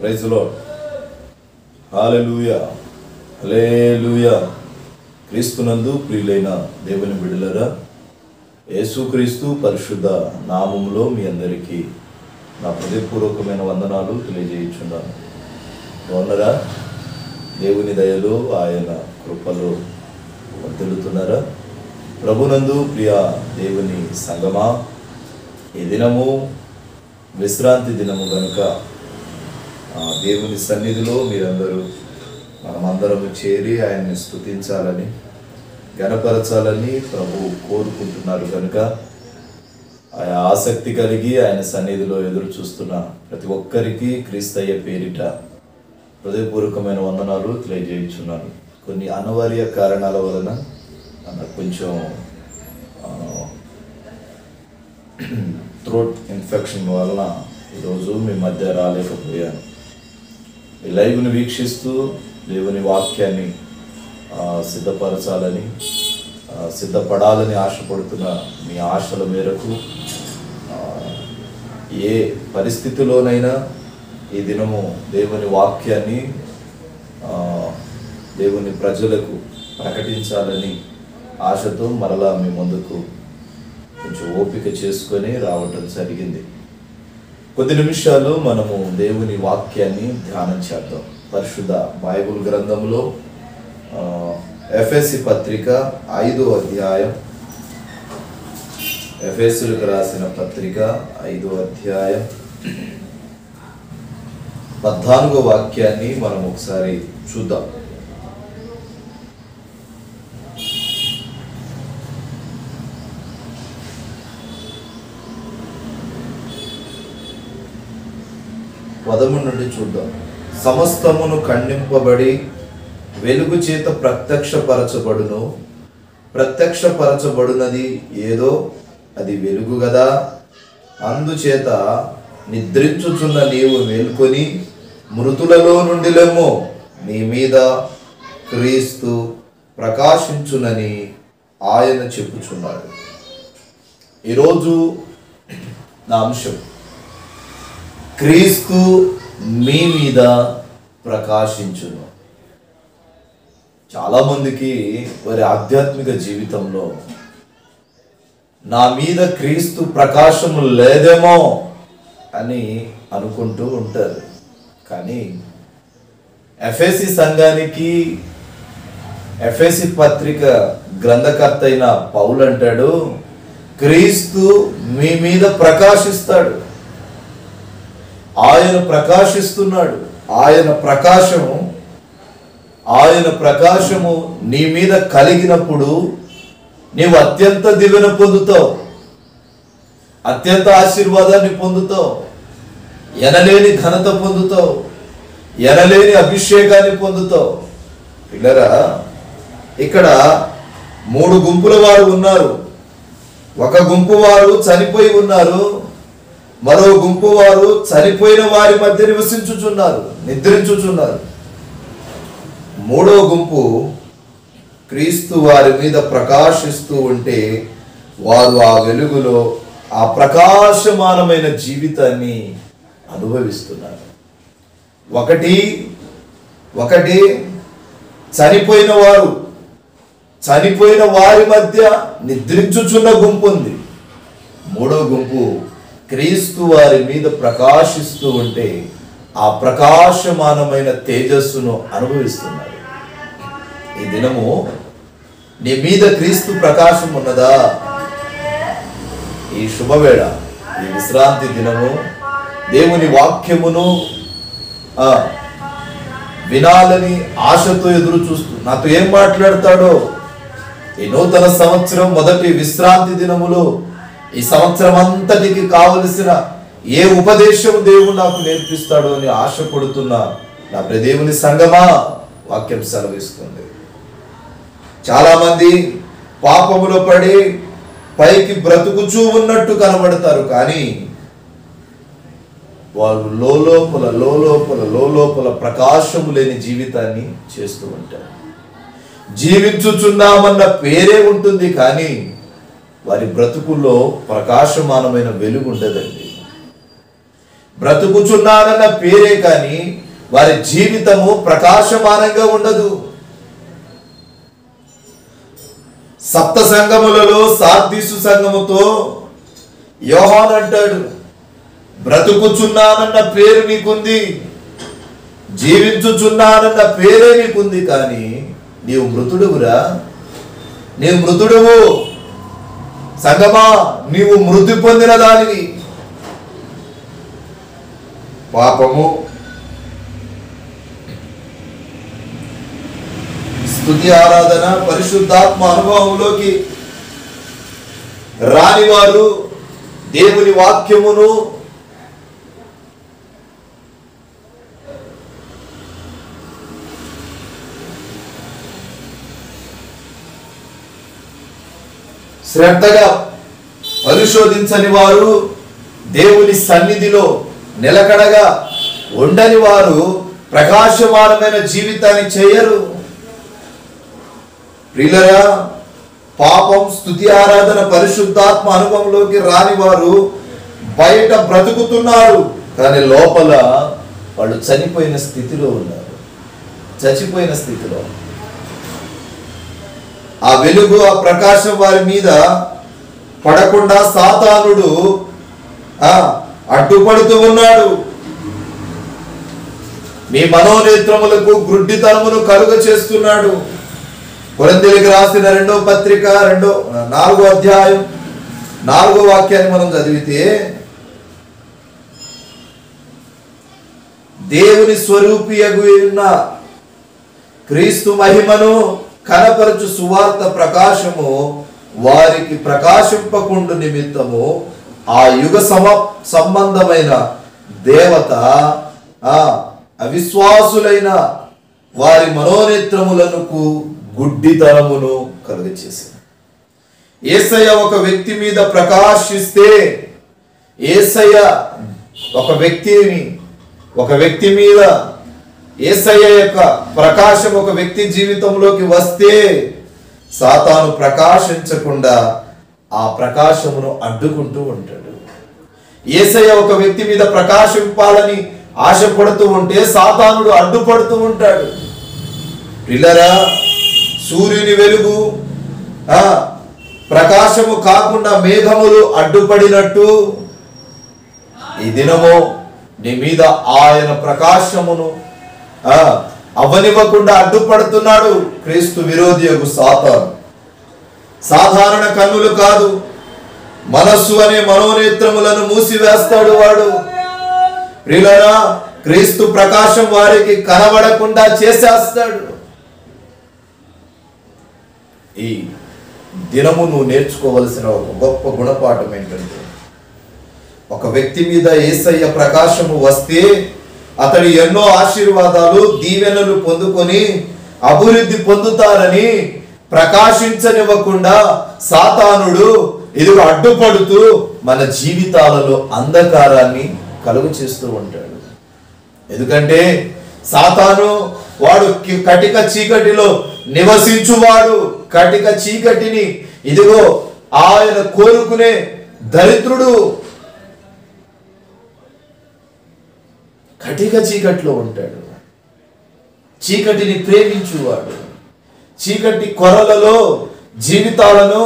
Praise the lord. Hallelujah, hallelujah. క్రీస్తునందు ప్రియులైన దేవుని బిడ్డలారా, యేసుక్రీస్తు పరిశుద్ధ నామములో మీ అందరికీ నా హృదయపూర్వకమైన వందనాలు తెలియజేయుచున్నాను. బాగున్నారా? దేవుని దయలో ఆయన కృపలో వర్ధిల్లుతున్నారా? ప్రభునందు ప్రియ దేవుని సంగమా, ఈ దినము విశ్రాంతి దినము గనుక దేవుని సన్నిధిలో మీరందరూ మనమందరము చేరి ఆయన్ని స్తుతించాలని, గణపరచాలని ప్రభు కోరుకుంటున్నారు కనుక ఆయన ఆసక్తి కలిగి ఆయన సన్నిధిలో ఎదురు చూస్తున్న ప్రతి ఒక్కరికి క్రీస్తయ్య పేరిట హృదయపూర్వకమైన వందనాలు తెలియజేయుచున్నాను. కొన్ని అనివార్య కారణాల వలన నాకు కొంచెం థ్రోట్ ఇన్ఫెక్షన్ వలన ఈరోజు మీ మధ్య రాలేకపోయాను. ఈ లైవ్ని వీక్షిస్తూ దేవుని వాక్యాన్ని సిద్ధపరచాలని, సిద్ధపడాలని ఆశపడుతున్న మీ ఆశల మేరకు ఏ పరిస్థితిలోనైనా ఈ దినము దేవుని వాక్యాన్ని దేవుని ప్రజలకు ప్రకటించాలని ఆశతో మరలా మీ ముందుకు కొంచెం ఓపిక చేసుకొని రావటం జరిగింది. కొద్ది నిమిషాలు మనము దేవుని వాక్యాన్ని ధ్యానం చేద్దాం. పరిశుద్ధ బైబిల్ గ్రంథంలో ఎఫెసీ పత్రిక 5వ అధ్యాయం, ఎఫెసీయులకు రాసిన పత్రిక 5వ అధ్యాయం 14వ వాక్యాన్ని మనం ఒకసారి చూద్దాం. పదము నుండి చూద్దాం. సమస్తమును ఖండింపబడి వెలుగు చేత ప్రత్యక్షపరచబడును. ప్రత్యక్షపరచబడునది ఏదో అది వెలుగు గదా. అందుచేత నిద్రించుచున్న నీవు మేల్కొని మృతులలో నుండి లెమ్ము, నీ మీద క్రీస్తు ప్రకాశించునని ఆయన చెప్పుచున్నాడు. ఈరోజు నా అంశం, క్రీస్తు మీ మీద ప్రకాశించును. చాలామందికి వారి ఆధ్యాత్మిక జీవితంలో నా మీద క్రీస్తు ప్రకాశము లేదేమో అని అనుకుంటూ ఉంటారు. కానీ ఎఫెసీ సంఘానికి ఎఫెసీ పత్రిక గ్రంథకర్త అయిన పౌలు అంటాడు, క్రీస్తు మీ మీద ప్రకాశిస్తాడు. ఆయన ప్రకాశిస్తున్నాడు. ఆయన ప్రకాశము నీ మీద కలిగినప్పుడు నీవు అత్యంత దీవెన పొందుతావు, అత్యంత ఆశీర్వాదాన్ని పొందుతావు, ఎనలేని ఘనత పొందుతావు, ఎనలేని అభిషేకాన్ని పొందుతావు. పిల్లరా, ఇక్కడ 3 గుంపుల వారు ఉన్నారు. ఒక గుంపు వారు చనిపోయి ఉన్నారు, మరో గుంపు వారు చనిపోయిన వారి మధ్య నివసించుచున్నారు, నిద్రించుచున్నారు. 3వ గుంపు క్రీస్తు వారి మీద ప్రకాశిస్తూ ఉంటే వారు ఆ వెలుగులో ఆ ప్రకాశమానమైన జీవితాన్ని అనుభవిస్తున్నారు. ఒకటి చనిపోయిన వారి మధ్య నిద్రించుచున్న గుంపు ఉంది. 3వ గుంపు క్రీస్తు వారి మీద ప్రకాశిస్తూ ఉంటే ఆ ప్రకాశమానమైన తేజస్సును అనుభవిస్తున్నారు. ఈ దినము నీ మీద క్రీస్తు ప్రకాశం ఉన్నదా? ఈ శుభవేళ, ఈ విశ్రాంతి దినము దేవుని వాక్యమును వినాలని ఆశతో ఎదురు చూస్తూ నాతో ఏం మాట్లాడతాడో, ఈ నూతన సంవత్సరం మొదటి విశ్రాంతి దినములో ఈ సంవత్సరం అంతటికి కావలసిన ఏ ఉపదేశం దేవుడు నాకు నేర్పిస్తాడో అని ఆశపడుతున్న నా దేవుని సంగమా, వాక్యం సెలవిస్తుంది. చాలా మంది పాపములో పడి పైకి బ్రతుకుచూ ఉన్నట్టు కనబడతారు, కానీ వాళ్ళు లోలోపల ప్రకాశము లేని జీవితాన్ని చేస్తూ ఉంటారు. జీవించుచున్నామన్న పేరే ఉంటుంది, కానీ వారి బ్రతుకుల్లో ప్రకాశమానమైన వెలుగు ఉండదండి. బ్రతుకుచున్నారన్న పేరే కానీ వారి జీవితము ప్రకాశమానంగా ఉండదు. సప్త సంఘములలో సార్దీసు సంఘముతో యోహాను అంటాడు, బ్రతుకుచున్నానన్న పేరు నీకుంది, జీవించుచున్నానన్న పేరే నీకుంది, కానీ నీవు మృతుడువురా, నీవు మృతుడువు. సంగమా, నీవు మృతి పొందిన దానివి. పాపము, స్తుతి ఆరాధన, పరిశుద్ధాత్మ అనుభవంలోకి రానివారు దేవుని వాక్యమును శ్రద్ధగా పరిశోధించని వారు, దేవుని సన్నిధిలో నిలకడగా ఉండని వారు ప్రకాశమానమైన జీవితాన్ని చేయరు. ప్రియులారా, పాపం, స్తుతి ఆరాధన, పరిశుద్ధాత్మ అనుభవంలోకి రాని వారు బయట బ్రతుకుతున్నారు, కానీ లోపల వాళ్ళు చనిపోయిన స్థితిలో ఉన్నారు. చచ్చిపోయిన స్థితిలో ఆ వెలుగు, ఆ ప్రకాశం వారి మీద పడకుండా సాతానుడు అడ్డుపడుతూ ఉన్నాడు. మీ మనోనేత్రములకు గ్రుడ్డితనమును కలుగ చేస్తున్నాడు. కొరింథీయులకు రాసిన 2వ పత్రిక 4వ అధ్యాయం 4వ వాక్యాన్ని మనం చదివితే, దేవుని స్వరూపియగు ఉన్న క్రీస్తు మహిమను కనపరచు సువార్త ప్రకాశము వారికి ప్రకాశింపకుండు నిమిత్తము ఆ యుగ సంబంధమైన దేవత అవిశ్వాసులైన వారి మనోనేత్రములకు గుడ్డితనమును కలుగచేసింది. యేసయ్య ఒక వ్యక్తి మీద ప్రకాశిస్తే, యేసయ్య ఒక వ్యక్తి మీద యేసయ్య యొక్క ప్రకాశం ఒక వ్యక్తి జీవితంలోకి వస్తే, సాతాను ప్రకాశించకుండా ఆ ప్రకాశమును అడ్డుకుంటూ ఉంటాడు. యేసయ్య ఒక వ్యక్తి మీద ప్రకాశింపాలని ఆశపడుతూ ఉంటే సాతానుడు అడ్డుపడుతూ ఉంటాడు. పిల్లరా, సూర్యుని వెలుగు ప్రకాశము కాకుండా మేఘములు అడ్డుపడినట్టు ఈ దినము నీ మీద ఆయన ప్రకాశమును అవనివ్వకుండా అడ్డుపడుతున్నాడు క్రీస్తు విరోధియగు సాతాను. సాధారణ కన్నులు కాదు, మనస్సు అనే మనోనేత్రములను మూసివేస్తాడు వాడు. ప్రియులారా, క్రీస్తు ప్రకాశం వారికి కనబడకుండా చేసేస్తాడు. ఈ దినము నువ్వు నేర్చుకోవలసిన ఒక గొప్ప గుణపాఠం ఏంటంటే, ఒక వ్యక్తి మీద యేసయ్య ప్రకాశము వస్తే అతడు ఎన్నో ఆశీర్వాదాలు, దీవెనలు పొందుకొని అభివృద్ధి పొందుతారని ప్రకాశించనివ్వకుండా సాతానుడు ఇదిగో అడ్డుపడుతూ మన జీవితాలలో అంధకారాన్ని కలుగు చేస్తూ ఉంటాడు. ఎందుకంటే సాతాను వాడు కటిక చీకటిలో నివసించువాడు. కటిక చీకటిని ఇదిగో ఆయన కోరుకునే దరిద్రుడు. కటిక చీకటిలో ఉంటాడు. చీకటిని ప్రేమించువాడు. చీకటి కొరలలో జీవితాలను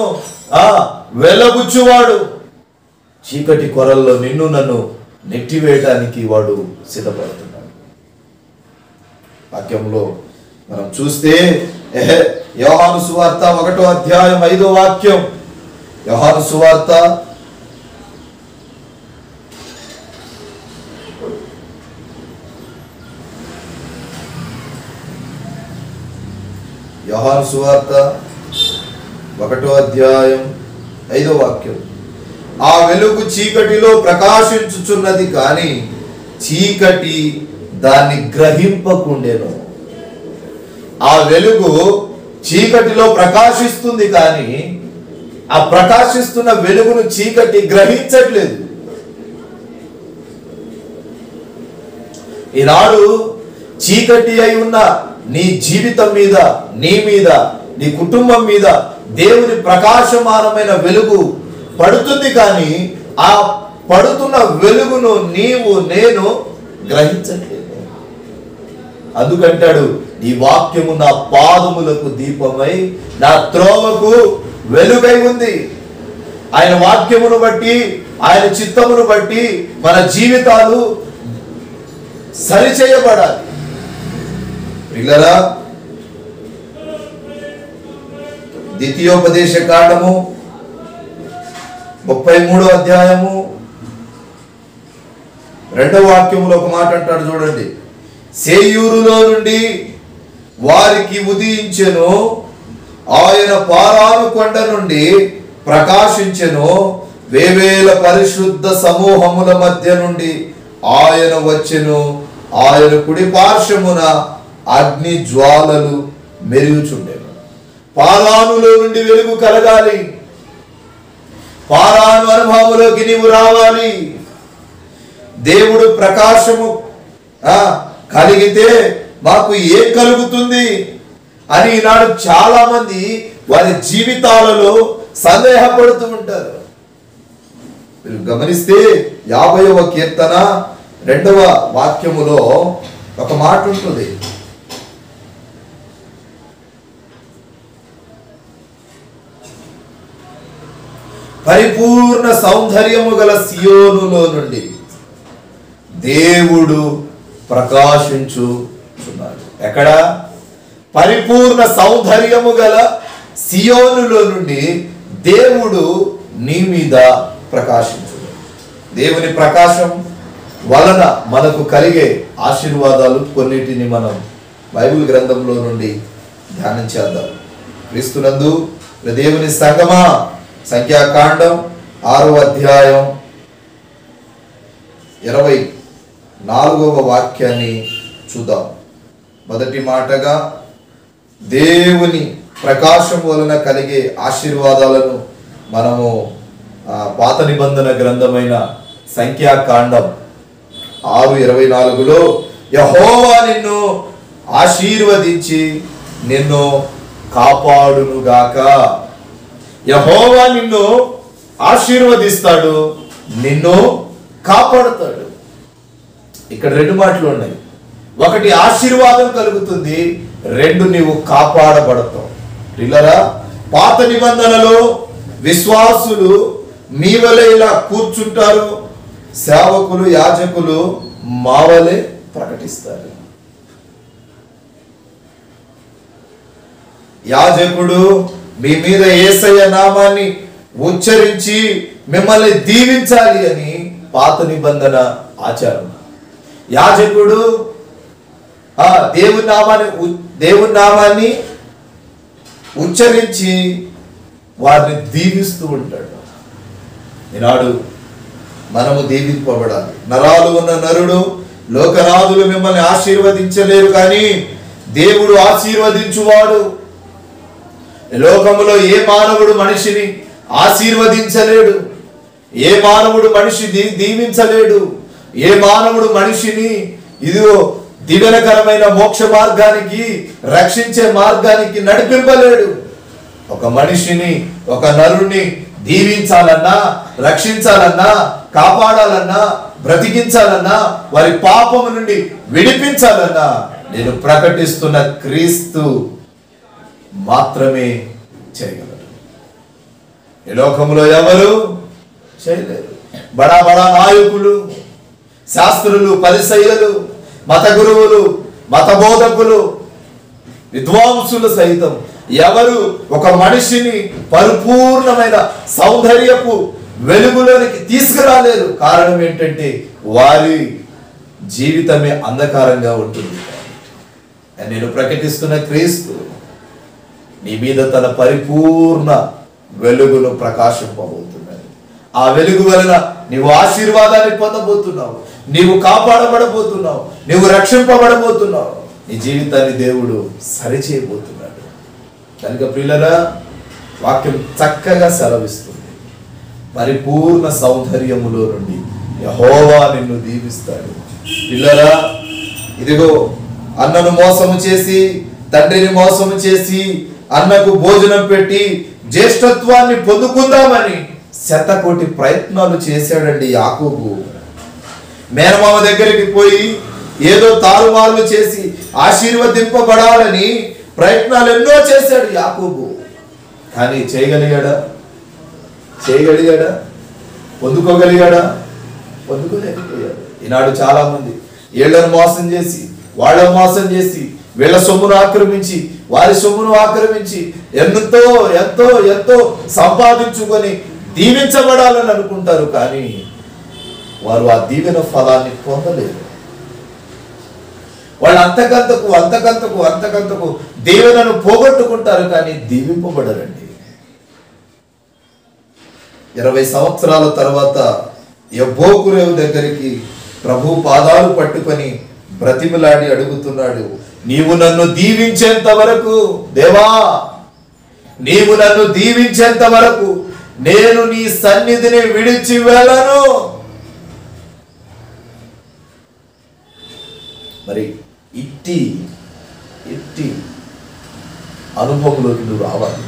వెళ్ళబుచ్చువాడు. చీకటి కొరల్లో నిన్ను నన్ను నెట్టివేయటానికి వాడు సిద్ధపడుతున్నాడు. వాక్యంలో మనం చూస్తే యోహాను సువార్త 1వ అధ్యాయం 5వ వాక్యం. యోహాను సువార్త 1వ అధ్యాయం 5వ వాక్యం. ఆ వెలుగు చీకటిలో ప్రకాశించుచున్నది, కానీ చీకటి దాన్ని గ్రహింపకుండెను. ఆ వెలుగు చీకటిలో ప్రకాశిస్తుంది, కానీ ఆ ప్రకాశిస్తున్న వెలుగును చీకటి గ్రహించట్లేదు. ఈనాడు చీకటి అయి ఉన్న నీ జీవితం మీద, నీ మీద, నీ కుటుంబం మీద దేవుని ప్రకాశమానమైన వెలుగు పడుతుంది, కానీ ఆ పడుతున్న వెలుగును నీవు నేను గ్రహించట్లేదు. అందుకంటాడు, నీ వాక్యము నా పాదములకు దీపమై నా త్రోవకు వెలుగై ఉంది. ఆయన వాక్యమును బట్టి, ఆయన చిత్తమును బట్టి మన జీవితాలు సరిచేయబడాలి. పిల్లరా, ద్వితీయోపదేశ కాండము 33వ అధ్యాయము 2వ వాక్యములో ఒక మాట అంటాడు చూడండి. సేయూరులో నుండి వారికి ఉదయించెను, ఆయన పారాను కొండ నుండి ప్రకాశించెను, వేవేల పరిశుద్ధ సమూహముల మధ్య నుండి ఆయన వచ్చెను, ఆయన కుడి పార్శ్వమున అగ్ని జ్వాలలు మెరుగుచుండెను. పారానులో నుండి వెలుగు కలగాలి. పారాను అనుభవంలోకి నీవు రావాలి. దేవుడు ప్రకాశము కలిగితే మాకు ఏం కలుగుతుంది అని ఈనాడు చాలా మంది వారి జీవితాలలో సందేహపడుతూ ఉంటారు. మీరు గమనిస్తే 50వ కీర్తన 2వ వాక్యములో ఒక మాట ఉంటుంది. పరిపూర్ణ సౌందర్యము గల సియోనులో నుండి దేవుడు ప్రకాశించుచున్నాడు. ఎక్కడ? పరిపూర్ణ సౌందర్యము గల సియోనులో నుండి దేవుడు నీ మీద ప్రకాశించును. దేవుని ప్రకాశం వలన మనకు కలిగే ఆశీర్వాదాలు కొన్నిటిని మనం బైబిల్ గ్రంథంలో నుండి ధ్యానం చేద్దాం. క్రీస్తునందు దేవుని సంగమా, సంఖ్యాకాండం 6వ అధ్యాయం 24వ వాక్యాన్ని చూద్దాం. మొదటి మాటగా దేవుని ప్రకాశం వలన కలిగే ఆశీర్వాదాలను మనము పాత నిబంధన గ్రంథమైన సంఖ్యాకాండం 6:24లో యెహోవా నిన్ను ఆశీర్వదించి నిన్ను కాపాడునుగాక. యెహోవా నిన్ను ఆశీర్వదిస్తాడు, నిన్ను కాపాడుతాడు. ఇక్కడ 2 మాటలు ఉన్నాయి. ఒకటి ఆశీర్వాదం కలుగుతుంది, 2 నీవు కాపాడబడతావు. పిల్లరా, పాత నిబంధనలో విశ్వాసులు మీ వలె ఇలా కూర్చుంటారు, సేవకులు యాజకులు మా వలె ప్రకటిస్తారు. యాజకుడు మీ మీద యేసయ్య నామాన్ని ఉచ్చరించి మిమ్మల్ని దీవించాలి అని పాత నిబంధన ఆచారం. యాజకుడు దేవుని నామాన్ని ఉచ్చరించి వారిని దీవిస్తూ ఉంటాడు. ఈనాడు మనము దీవింపబడాలి. నరాలు ఉన్న నరుడు, లోకనాథులు మిమ్మల్ని ఆశీర్వదించలేరు, కానీ దేవుడు ఆశీర్వదించువాడు. లోకములో ఏ మానవుడు మనిషిని ఆశీర్వదించలేడు, ఏ మానవుడు మనిషి దీవించలేడు, ఏ మానవుడు మనిషిని ఇదిగో దివ్యకరమైన మోక్ష మార్గానికి, రక్షించే మార్గానికి నడిపింపలేడు. ఒక మనిషిని, ఒక నరుణ్ణి దీవించాలన్నా, రక్షించాలన్నా, కాపాడాలన్నా, బ్రతికించాలన్నా, వారి పాపము నుండి విడిపించాలన్నా నేను ప్రకటిస్తున్న క్రీస్తు మాత్రమే చేయగలరు. ఈ లోకంలో ఎవరు చేయలేరు. బడా బడా నాయకులు, శాస్త్రులు, పరిసయ్యులు, మత గురువులు, మత బోధకులు, విద్వాంసులు సైతం ఎవరు ఒక మనిషిని పరిపూర్ణమైన సౌందర్యపు వెలుగులోనికి తీసుకురాలేరు. కారణం ఏంటంటే వారి జీవితమే అంధకారంగా ఉంటుంది. నేను ప్రకటిస్తున్న క్రీస్తు నీ మీద తన పరిపూర్ణ వెలుగును ప్రకాశింపబోతున్నాడు. ఆ వెలుగు వలన నీవు ఆశీర్వాదాన్ని పొందబోతున్నావు, నీవు కాపాడబడబోతున్నావు, నీవు రక్షింపబడబోతున్నావు. నీ జీవితాన్ని దేవుడు సరిచేయబోతున్నాడు. కనుక ప్రియులారా, వాక్యం చక్కగా సెలవిస్తుంది. పరిపూర్ణ సౌందర్యములో నుండి యెహోవా నిన్ను దీవిస్తాడు. పిల్లరా, ఇదిగో అన్నను మోసము చేసి, తండ్రిని మోసము చేసి, అన్నకు భోజనం పెట్టి జ్యేష్ఠత్వాన్ని పొందుకుందామని శతకోటి ప్రయత్నాలు చేశాడండి యాకోబు. మేనమామ దగ్గరికి పోయి ఏదో తారుమారులు చేసి ఆశీర్వదింపబడాలని ప్రయత్నాలు ఎన్నో చేశాడు యాకోబు. కానీ చేయగలిగాడా? పొందుకోగలిగాడా? పొందుకోలేకపోయాడు. ఈనాడు చాలా మంది వీళ్ళను మోసం చేసి వాళ్ళను మోసం చేసి వీళ్ళ సొమ్మును ఆక్రమించి వారి సొమ్మును ఆక్రమించి ఎంతో ఎంతో ఎంతో సంపాదించుకొని దీవించబడాలని అనుకుంటారు. కానీ వారు ఆ దీవెన ఫలాన్ని పొందలేరు. వాళ్ళు అంతకంతకు దీవెనను పోగొట్టుకుంటారు, కానీ దీవింపబడరండి. 20 సంవత్సరాల తర్వాత యబ్బోకురేవు దగ్గరికి ప్రభు పాదాలు పట్టుకొని బ్రతిమలాడి అడుగుతున్నాడు, నీవు నన్ను దీవించేంత వరకు, దేవా నీవు నన్ను దీవించేంత వరకు నేను నీ సన్నిధిని విడిచి వెళ్ళను. మరి ఇట్టి అనుభవంలోకి నువ్వు రావాలి.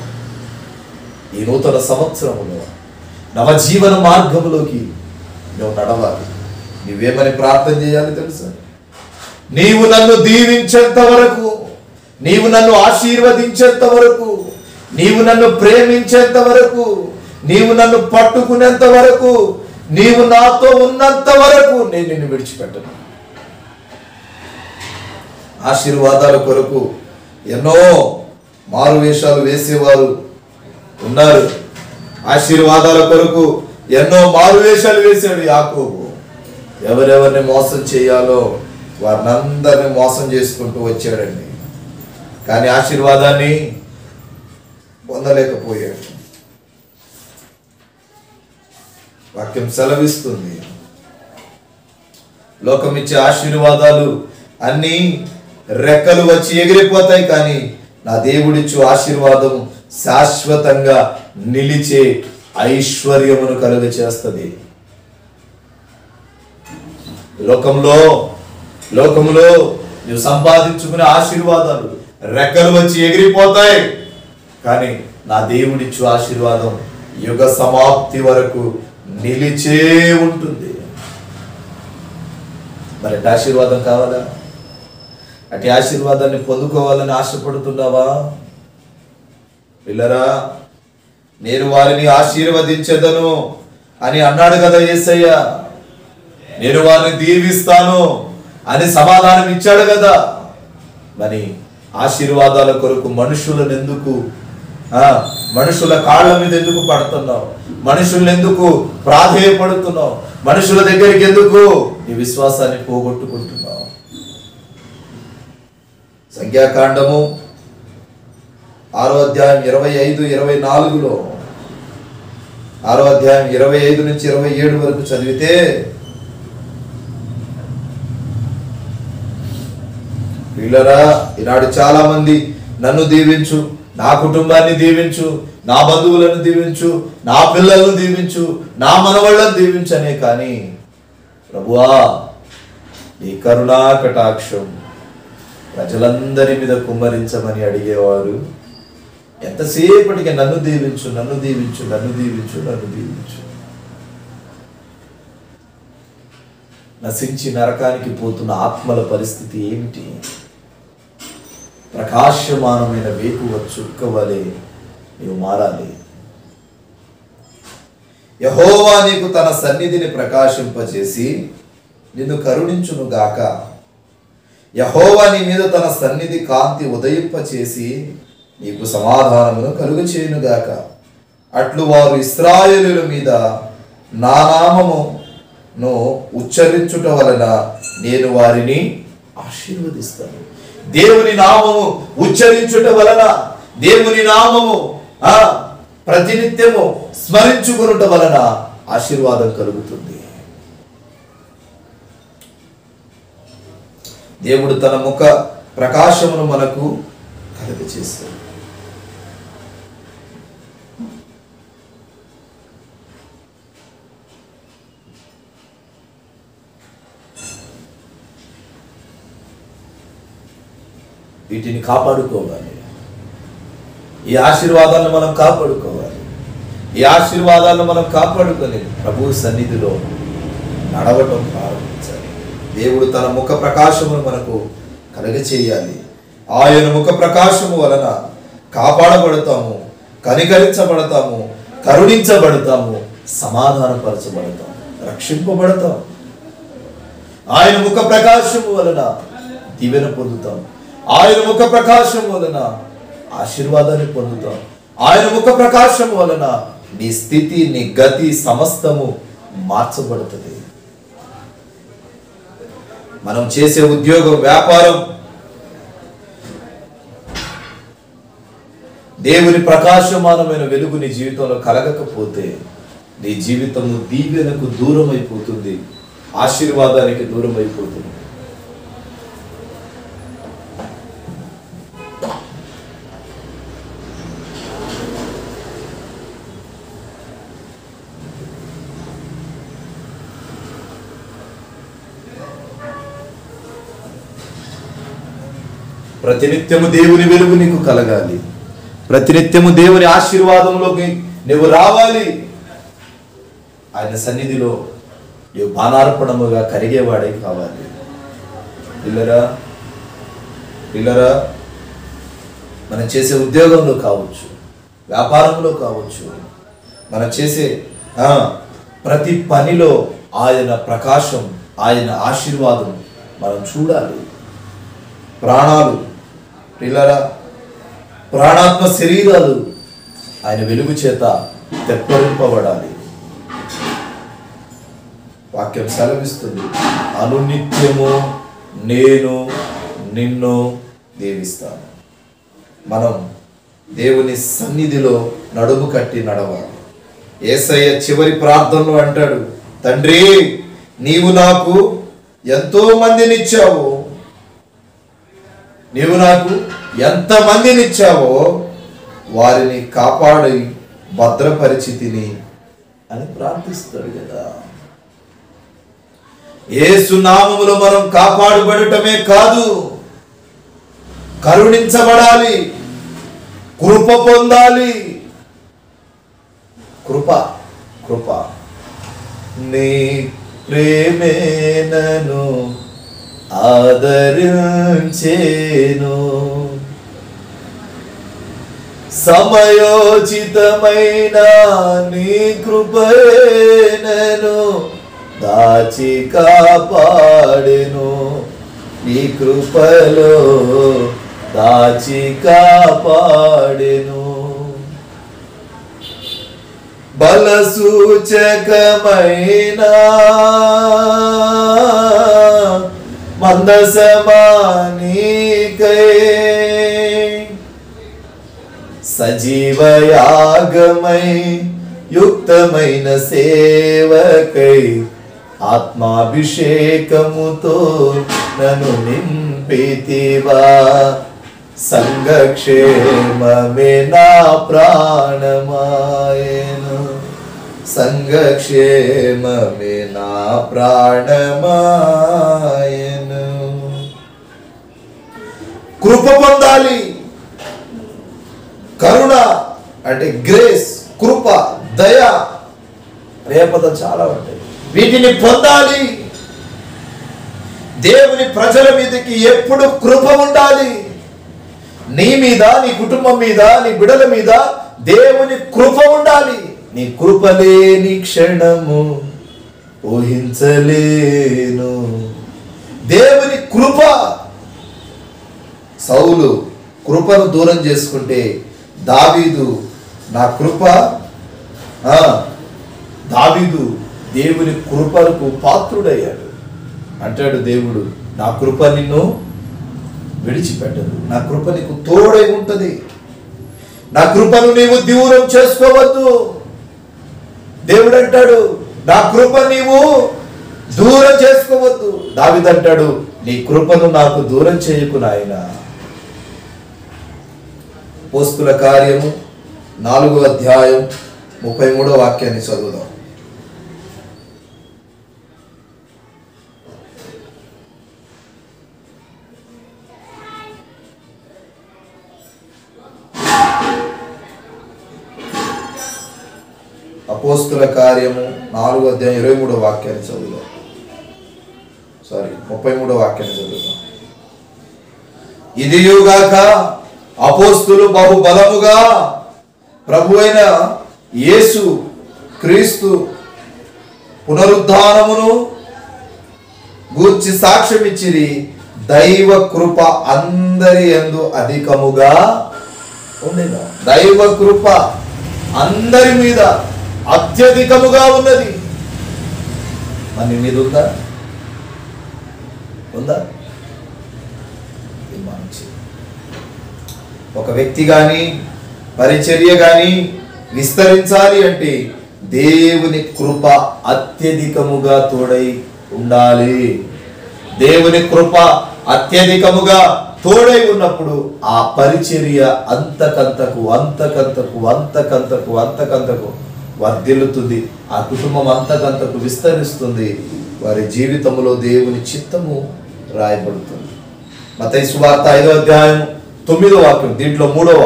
ఈ నూతన సంవత్సరంలో నవజీవన మార్గంలోకి నువ్వు నడవాలి. నువ్వేమని ప్రార్థన చేయాలి తెలుసా? నీవు నన్ను దీవించేంత వరకు, నీవు నన్ను ఆశీర్వదించేంత వరకు, నీవు నన్ను ప్రేమించేంత వరకు, నీవు నన్ను పట్టుకునేంత వరకు, నీవు నాతో ఉన్నంత వరకు నేను నిన్ను విడిచిపెట్టను. ఆశీర్వాదాల కొరకు ఎన్నో మారువేషాలు వేసేవారు ఉన్నారు. ఆశీర్వాదాల కొరకు ఎన్నో మారువేషాలు వేశాడు యాకోబు. ఎవరెవరిని మోసం చేయాలో వారినందరినీ మోసం చేసుకుంటూ వచ్చాడండి. కానీ ఆశీర్వాదాన్ని పొందలేకపోయాడు. వాక్యం సెలవిస్తుంది, లోకం ఇచ్చే ఆశీర్వాదాలు అన్నీ రెక్కలు వచ్చి ఎగిరిపోతాయి, కానీ నా దేవుడిచ్చు ఆశీర్వాదం శాశ్వతంగా నిలిచే ఐశ్వర్యమును కలుగ చేస్తుంది. లోకంలో నువ్వు సంపాదించుకునే ఆశీర్వాదాలు రెక్కలు వచ్చి ఎగిరిపోతాయి, కానీ నా దేవుడిచ్చు ఆశీర్వాదం యుగ సమాప్తి వరకు నిలిచే ఉంటుంది. మరి ఆశీర్వాదం కావాలా? అటు ఆశీర్వాదాన్ని పొందుకోవాలని ఆశపడుతున్నావా? పిల్లరా, నేను వారిని ఆశీర్వదించెదను అని అన్నాడు కదా యేసయ్య. నేను వారిని దీవిస్తాను అని సమాధానం ఇచ్చాడు కదా. మరి ఆశీర్వాదాల కొరకు మనుషులను ఎందుకు, మనుషుల కాళ్ళ మీద ఎందుకు పడుతున్నావు? మనుషులను ఎందుకు ప్రాధేయపడుతున్నావు? మనుషుల దగ్గరికి ఎందుకు నీ విశ్వాసాన్ని పోగొట్టుకుంటున్నావు? సంఖ్యాకాండము 6వ అధ్యాయం 25-24లో 6వ అధ్యాయం 25 నుంచి 27 వరకు చదివితే, పిల్లరా, ఈనాడు చాలా మంది నన్ను దీవించు, నా కుటుంబాన్ని దీవించు, నా బంధువులను దీవించు, నా పిల్లలను దీవించు, నా మనవళ్ళను దీవించనే, కానీ ప్రభువా నీ కరుణా కటాక్షం ప్రజలందరి మీద కుమ్మరించమని అడిగేవారు ఎంతసేపటికి నన్ను దీవించు, నన్ను దీవించు, నన్ను దీవించు, నన్ను దీవించు. నశించి నరకానికి పోతున్న ఆత్మల పరిస్థితి ఏమిటి? ప్రకాశమానమైన వేకువ చుక్క వలె నీవు మారాలి. యెహోవా నీకు తన సన్నిధిని ప్రకాశింపచేసి నిన్ను కరుణించును గాక. యెహోవా నీ మీద తన సన్నిధి కాంతి ఉదయింపచేసి నీకు సమాధానమును కలుగు చేయునుగాక. అట్లు వారు ఇశ్రాయేలుల మీద నా నామమును ఉచ్చరించుట వలన నేను వారిని ఆశీర్వదిస్తాను. దేవుని నామము ఉచ్చరించుట వలన, దేవుని నామము ప్రతినిత్యము స్మరించుకునుట వలన ఆశీర్వాదం కలుగుతుంది. దేవుడు తన ముఖ ప్రకాశమును మనకు కలుగచేస్తాడు. వీటిని కాపాడుకోవాలి. ఈ ఆశీర్వాదాలను మనం కాపాడుకోవాలి. ఈ ఆశీర్వాదాలను మనం కాపాడుకొని ప్రభు సన్నిధిలో నడవటం ప్రారంభించాలి. దేవుడు తన ముఖ ప్రకాశమును మనకు కలుగచేయాలి. ఆయన ముఖ ప్రకాశము వలన కాపాడబడతాము, కనికరించబడతాము, కరుణించబడతాము, సమాధానపరచబడతాము, రక్షింపబడతాం. ఆయన ముఖ ప్రకాశము వలన దీవెన పొందుతాం. ఆయన ముఖ ప్రకాశం వలన ఆశీర్వాదాన్ని పొందుతాం. ఆయన ముఖ ప్రకాశం వలన నీ స్థితి, నీ గతి సమస్తము మార్చబడుతుంది. మనం చేసే ఉద్యోగం, వ్యాపారం దేవుని ప్రకాశమానమైన వెలుగు నీ జీవితంలో కలగకపోతే నీ జీవితము దీవెనకు దూరం అయిపోతుంది, ఆశీర్వాదానికి దూరం అయిపోతుంది. ప్రతినిత్యము దేవుని వెలుగు నీకు కలగాలి. ప్రతినిత్యము దేవుని ఆశీర్వాదంలోకి నువ్వు రావాలి. ఆయన సన్నిధిలో నువ్వు బాణార్పణముగా కరిగేవాడే కావాలి. పిల్లరా, మనం చేసే ఉద్యోగంలో కావచ్చు, వ్యాపారంలో కావచ్చు, మనం చేసే ప్రతి పనిలో ఆయన ప్రకాశం, ఆయన ఆశీర్వాదం మనం చూడాలి. ప్రాణాలు, పిల్లరా, ప్రాణాత్మ శరీరాలు ఆయన వెలుగు చేత తెప్పరింపబడాలి. వాక్యం సెలవిస్తుంది, అనునిత్యము నేను నిన్ను దీవిస్తాను. మనం దేవుని సన్నిధిలో నడుము కట్టి నడవాలి. యేసయ్య చివరి ప్రార్థనలో అంటాడు, తండ్రి నీవు నాకు ఎంతో మందినిచ్చావు, నీవు నాకు ఎంతమందినిచ్చావో వారిని కాపాడి భద్రపరిచితిని అని ప్రార్థిస్తాడు కదా. యేసు నామములో మనం కాపాడబడటమే కాదు, కరుణించబడాలి, కృప పొందాలి. కృప నీ ప్రేమే నన్ను ఆదరించేను, సమయోచితమైన నీ కృపేనను దాచి కాపాడెను, నీ కృపలో దాచి కాపాడెను. బలసూచకమైన మందసమానికై సజీవయాగమై యుక్తమైన సేవకై ఆత్మాభిషేకముతో నన్ను నింపితివా. సంఘక్షేమమే నా ప్రాణమాయను, సంఘక్షేమమే నా ప్రాణమాయను. కృప పొందాలి. కరుణ అంటే గ్రేస్, కృప, దయ, ప్రేమపదం చాలా ఉంటాయి. వీటిని పొందాలి. దేవుని ప్రజల మీదకి ఎప్పుడు కృప ఉండాలి. నీ మీద, నీ కుటుంబం మీద, నీ బిడ్డల మీద దేవుని కృప ఉండాలి. నీ కృప లేని క్షణము ఊహించలేను. దేవుని కృప. సౌలు కృపను దూరం చేసుకుంటే దావీదు నా కృప, దావీదు దేవుని కృపకు పాత్రుడయ్యాడు. అంటాడు దేవుడు, నా కృప నిన్ను విడిచిపెట్టదు, నా కృప నీకు తోడై ఉంటది, నా కృపను నీవు దూరం చేసుకోవద్దు. దేవుడు అంటాడు, నా కృప నీవు దూరం చేసుకోవద్దు. దావీదు అంటాడు, నీ కృపను నాకు దూరం చేయకు నాయనా. అపోస్తలుల కార్యము 4వ అధ్యాయం 33వ వాక్యాన్ని చదువుదాం. అపోస్తుల కార్యము 4:23 వాక్యాన్ని చదువుదాం. 33 వాక్యాన్ని చదువుదాం. ఇదియుగాక అపోస్తులు బహు బలముగా ప్రభు అయిన యేసు క్రీస్తు పునరుద్ధానమును గూర్చి సాక్ష్యం ఇచ్చిరి. దైవ కృప అందరి యందు అధికముగా ఉండేది. దైవ కృప అందరి మీద అత్యధికముగా ఉన్నది. మన మీద ఉందా? ఉందా? ఒక వ్యక్తి కానీ పరిచర్య కానీ విస్తరించాలి అంటే దేవుని కృప అత్యధికముగా తోడై ఉండాలి. దేవుని కృప అత్యధికముగా తోడై ఉన్నప్పుడు ఆ పరిచర్య అంతకంతకు అంతకంతకు అంతకంతకు అంతకంతకు వర్ధిల్లుతుంది. ఆ కుటుంబం అంతకంతకు విస్తరిస్తుంది. వారి జీవితంలో దేవుని చిత్తము రాయబడుతుంది. మత్తయి సువార్త 5వ అధ్యాయం 9వ వాక్యం, దీంట్లో 3వ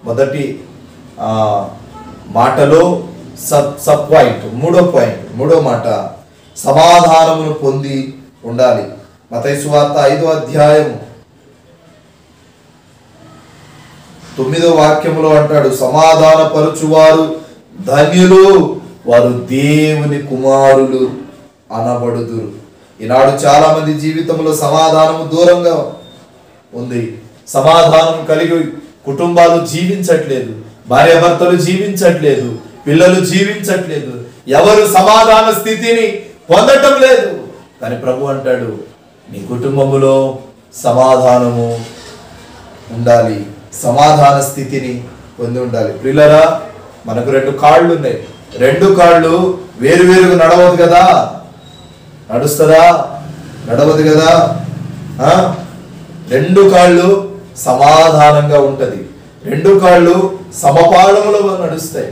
మొదటి మాటలో సబ్ పాయింట్, 3వ మాట సమాధానమును పొంది ఉండాలి. మత్తయి సువార్త 5వ అధ్యాయం 9వ వాక్యములో అంటాడు, సమాధాన పరుచువారు ధన్యులు, వారు దేవుని కుమారులు అనబడుదురు. ఈనాడు చాలా మంది జీవితంలో సమాధానము దూరంగా ఉంది. సమాధానం కలిగి కుటుంబాలు జీవించట్లేదు, భార్యాభర్తలు జీవించట్లేదు, పిల్లలు జీవించట్లేదు, ఎవరు సమాధాన స్థితిని పొందటం లేదు. కానీ ప్రభు అంటాడు, నీ కుటుంబములో సమాధానము ఉండాలి, సమాధాన స్థితిని పొంది ఉండాలి. ప్రియులారా, మనకు 2 కాళ్ళు ఉన్నాయి. 2 కాళ్ళు వేరువేరుగా నడవదు కదా, నడుస్తుందా? నడవదు కదా. 2 కాళ్ళు సమాధానంగా ఉంటది, 2 కాళ్ళు సమపాళములో నడుస్తాయి.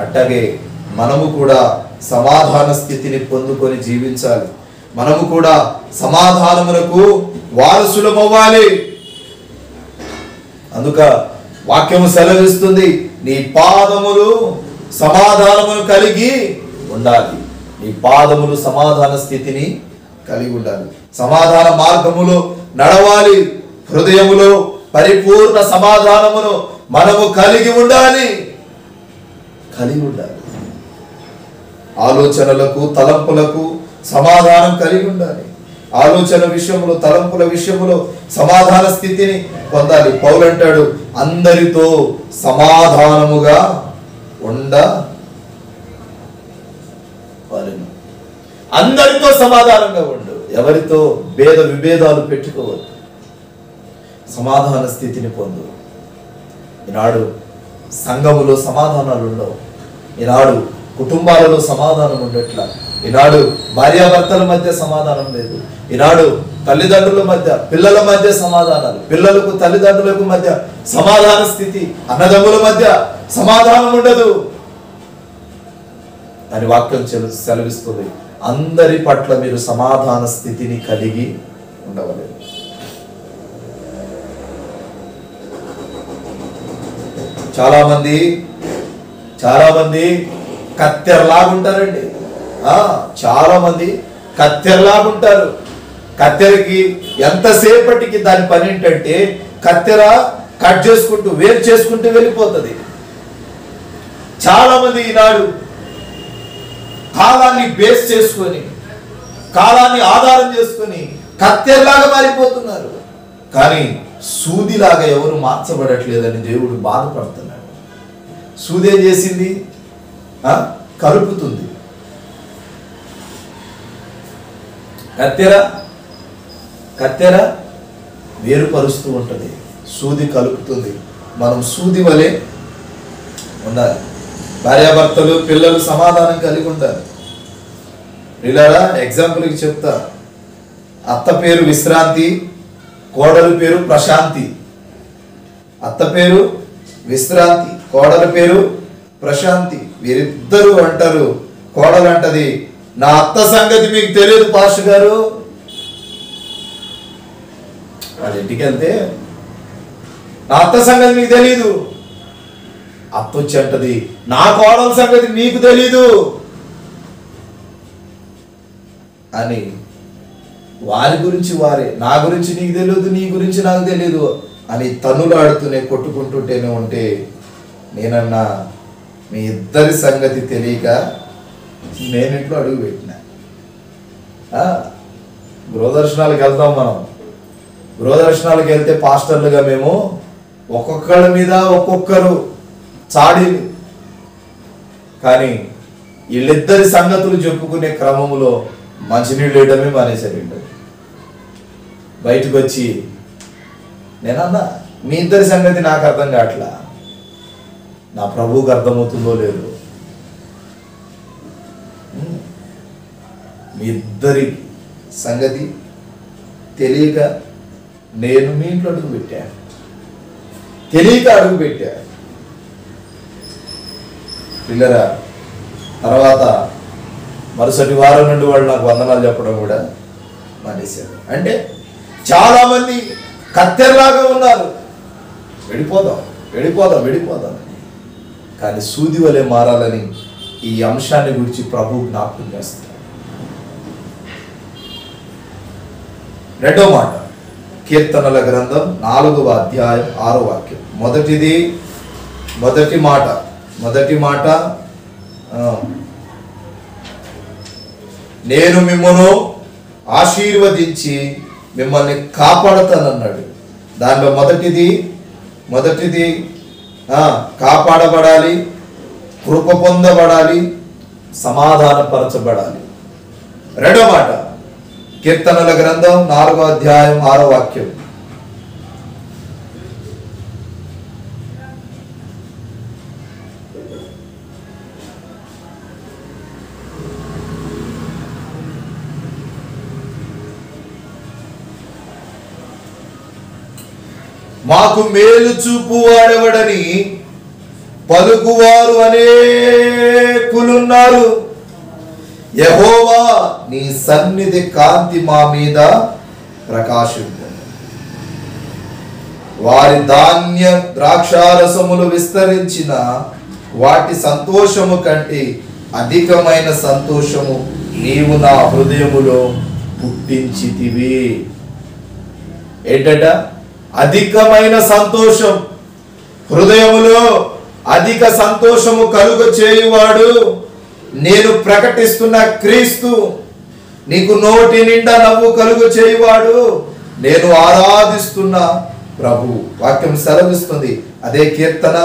అట్లాగే మనము కూడా సమాధాన స్థితిని పొందుకొని జీవించాలి. మనము కూడా సమాధానమునకు వారసులమవ్వాలి. అందుక వాక్యము సెలవిస్తుంది, నీ పాదములు సమాధానమును కలిగి ఉండాలి. నీ పాదములు సమాధాన స్థితిని కలిగి ఉండాలి. సమాధాన మార్గములో నడవాలి. హృదయములో పరిపూర్ణ సమాధానమును మనము కలిగి ఉండాలి. ఆలోచనలకు తలంపులకు సమాధానం కలిగి ఉండాలి. ఆలోచన విషయంలో తలంపుల విషయంలో సమాధాన స్థితిని పొందాలి. పౌలు అంటాడు, అందరితో సమాధానముగా అందరితో సమాధానంగా ఉండు. ఎవరితో భేద విభేదాలు పెట్టుకోవద్దు. సమాధాన స్థితిని పొందు. ఈనాడు సంఘములో సమాధానాలు ఉండవు. ఈనాడు కుటుంబాలలో సమాధానం ఉండట్లా. ఈనాడు భార్యాభర్తల మధ్య సమాధానం లేదు. ఈనాడు తల్లిదండ్రుల మధ్య పిల్లల మధ్య సమాధానాలు, పిల్లలకు తల్లిదండ్రులకు మధ్య సమాధాన స్థితి, అన్నదమ్ముల మధ్య సమాధానం ఉండదు అని వాక్యం సెలవిస్తుంది. అందరి పట్ల మీరు సమాధాన స్థితిని కలిగి ఉండవలేదు. చాలా మంది కత్తెరలాగుంటారండి. చాలా మంది కత్తెరలాగుంటారు. కత్తెరకి ఎంతసేపటికి దాని పని ఏంటంటే కత్తెర కట్ చేసుకుంటూ వేరు చేసుకుంటూ వెళ్ళిపోతుంది. చాలా మంది ఈనాడు కాలాన్ని బేస్ చేసుకొని, కాలాన్ని ఆధారం చేసుకొని కత్తెరలాగా మారిపోతున్నారు. కానీ సూదిలాగా ఎవరు మార్చబడట్లేదని దేవుడు బాధపడుతున్నాడు. సూది ఏం చేసింది? కలుపుతుంది. కత్తెర వేరుపరుస్తూ ఉంటుంది, సూది కలుపుతుంది. మనం సూది వలె ఉండాలి. భార్యాభర్తలు పిల్లలు సమాధానం కలిగి ఉండాలి. ఇలారా ఎగ్జాంపుల్కి చెప్తా. అత్త పేరు విశ్రాంతి, కోడలు పేరు ప్రశాంతి. అత్త పేరు విశ్రాంతి, కోడల పేరు ప్రశాంతి. వీరిద్దరూ అంటారు, కోడలు అంటది, నా అత్త సంగతి మీకు తెలియదు పాస్టర్ గారు. వాళ్ళ ఇంటికి వెళ్తే నా అత్త సంగతి మీకు తెలీదు. అత్తొచ్చి అంటది, నా కోడల సంగతి నీకు తెలీదు అని. వారి గురించి వారే, నా గురించి నీకు తెలియదు, నీ గురించి నాకు తెలియదు అని తన్నులాడుతూనే కొట్టుకుంటుంటేనే ఉంటే నేనన్నా, మీ ఇద్దరి సంగతి తెలియక నేను ఇంట్లో అడుగు పెట్టిన. గృహదర్శనాలకు వెళ్తాం మనం. గృహదర్శనాలకు వెళ్తే పాస్టర్లుగా మేము ఒక్కొక్కళ్ళ మీద ఒక్కొక్కరు చాడీలు. కానీ వీళ్ళిద్దరి సంగతులు చెప్పుకునే క్రమంలో మంచినీళ్ళు వేయడమే మానేశారు. బయటకు వచ్చి నేనన్నా, మీ ఇద్దరి సంగతి నాకు అర్థం కావట్లా, నా ప్రభువుకి అర్థమవుతుందో లేదో. మీ ఇద్దరి సంగతి తెలియక నేను మీ ఇంట్లో అడుగు పెట్టాను, తెలియక అడుగు పెట్టాను. పిల్లరా, తర్వాత మరుసటి వారం నుండి వాళ్ళు నాకు వందనాలు చెప్పడం కూడా మానేశారు. అంటే చాలా మంది కత్తెరలాగా ఉన్నారు, వెళ్ళిపోదాం వెళ్ళిపోదాం వెళ్ళిపోదాం. కానీ సూది వలె మారాలని ఈ అంశాన్ని గురించి ప్రభు జ్ఞాపకం చేస్తారు. రెండో మాట, కీర్తనల గ్రంథం 4వ అధ్యాయం 6వ వాక్యం. మొదటి మాట నేను మిమ్మల్ని ఆశీర్వదించి మిమ్మల్ని కాపాడతానన్నాడు. దానిలో మొదటిది కాపాడబడాలి, కృప పొందబడాలి, సమాధానపరచబడాలి. రెండో మాట, కీర్తనల గ్రంథం 4వ అధ్యాయం 6వ వాక్యం. మాకు మేలు చూపు వాడెవడని పలుకువారు అనేకులున్నారు. యెహోవా నీ సన్నిధి కాంతి మా మీద ప్రకాశింపు. వారి ధాన్య ద్రాక్షారసములు విస్తరించిన వాటి సంతోషము కంటే అధికమైన సంతోషము నీవు నా హృదయములో పుట్టించితివి. ఏంటట? అధికమైన సంతోషం, హృదయములో అధిక సంతోషము కలుగ చేయువాడు నేను ప్రకటిస్తున్న క్రీస్తు. నీకు నోటి నిండా నవ్వు కలుగు చేయువాడు నేను ఆరాధిస్తున్న ప్రభు. వాక్యం సెలవిస్తుంది. అదే కీర్తన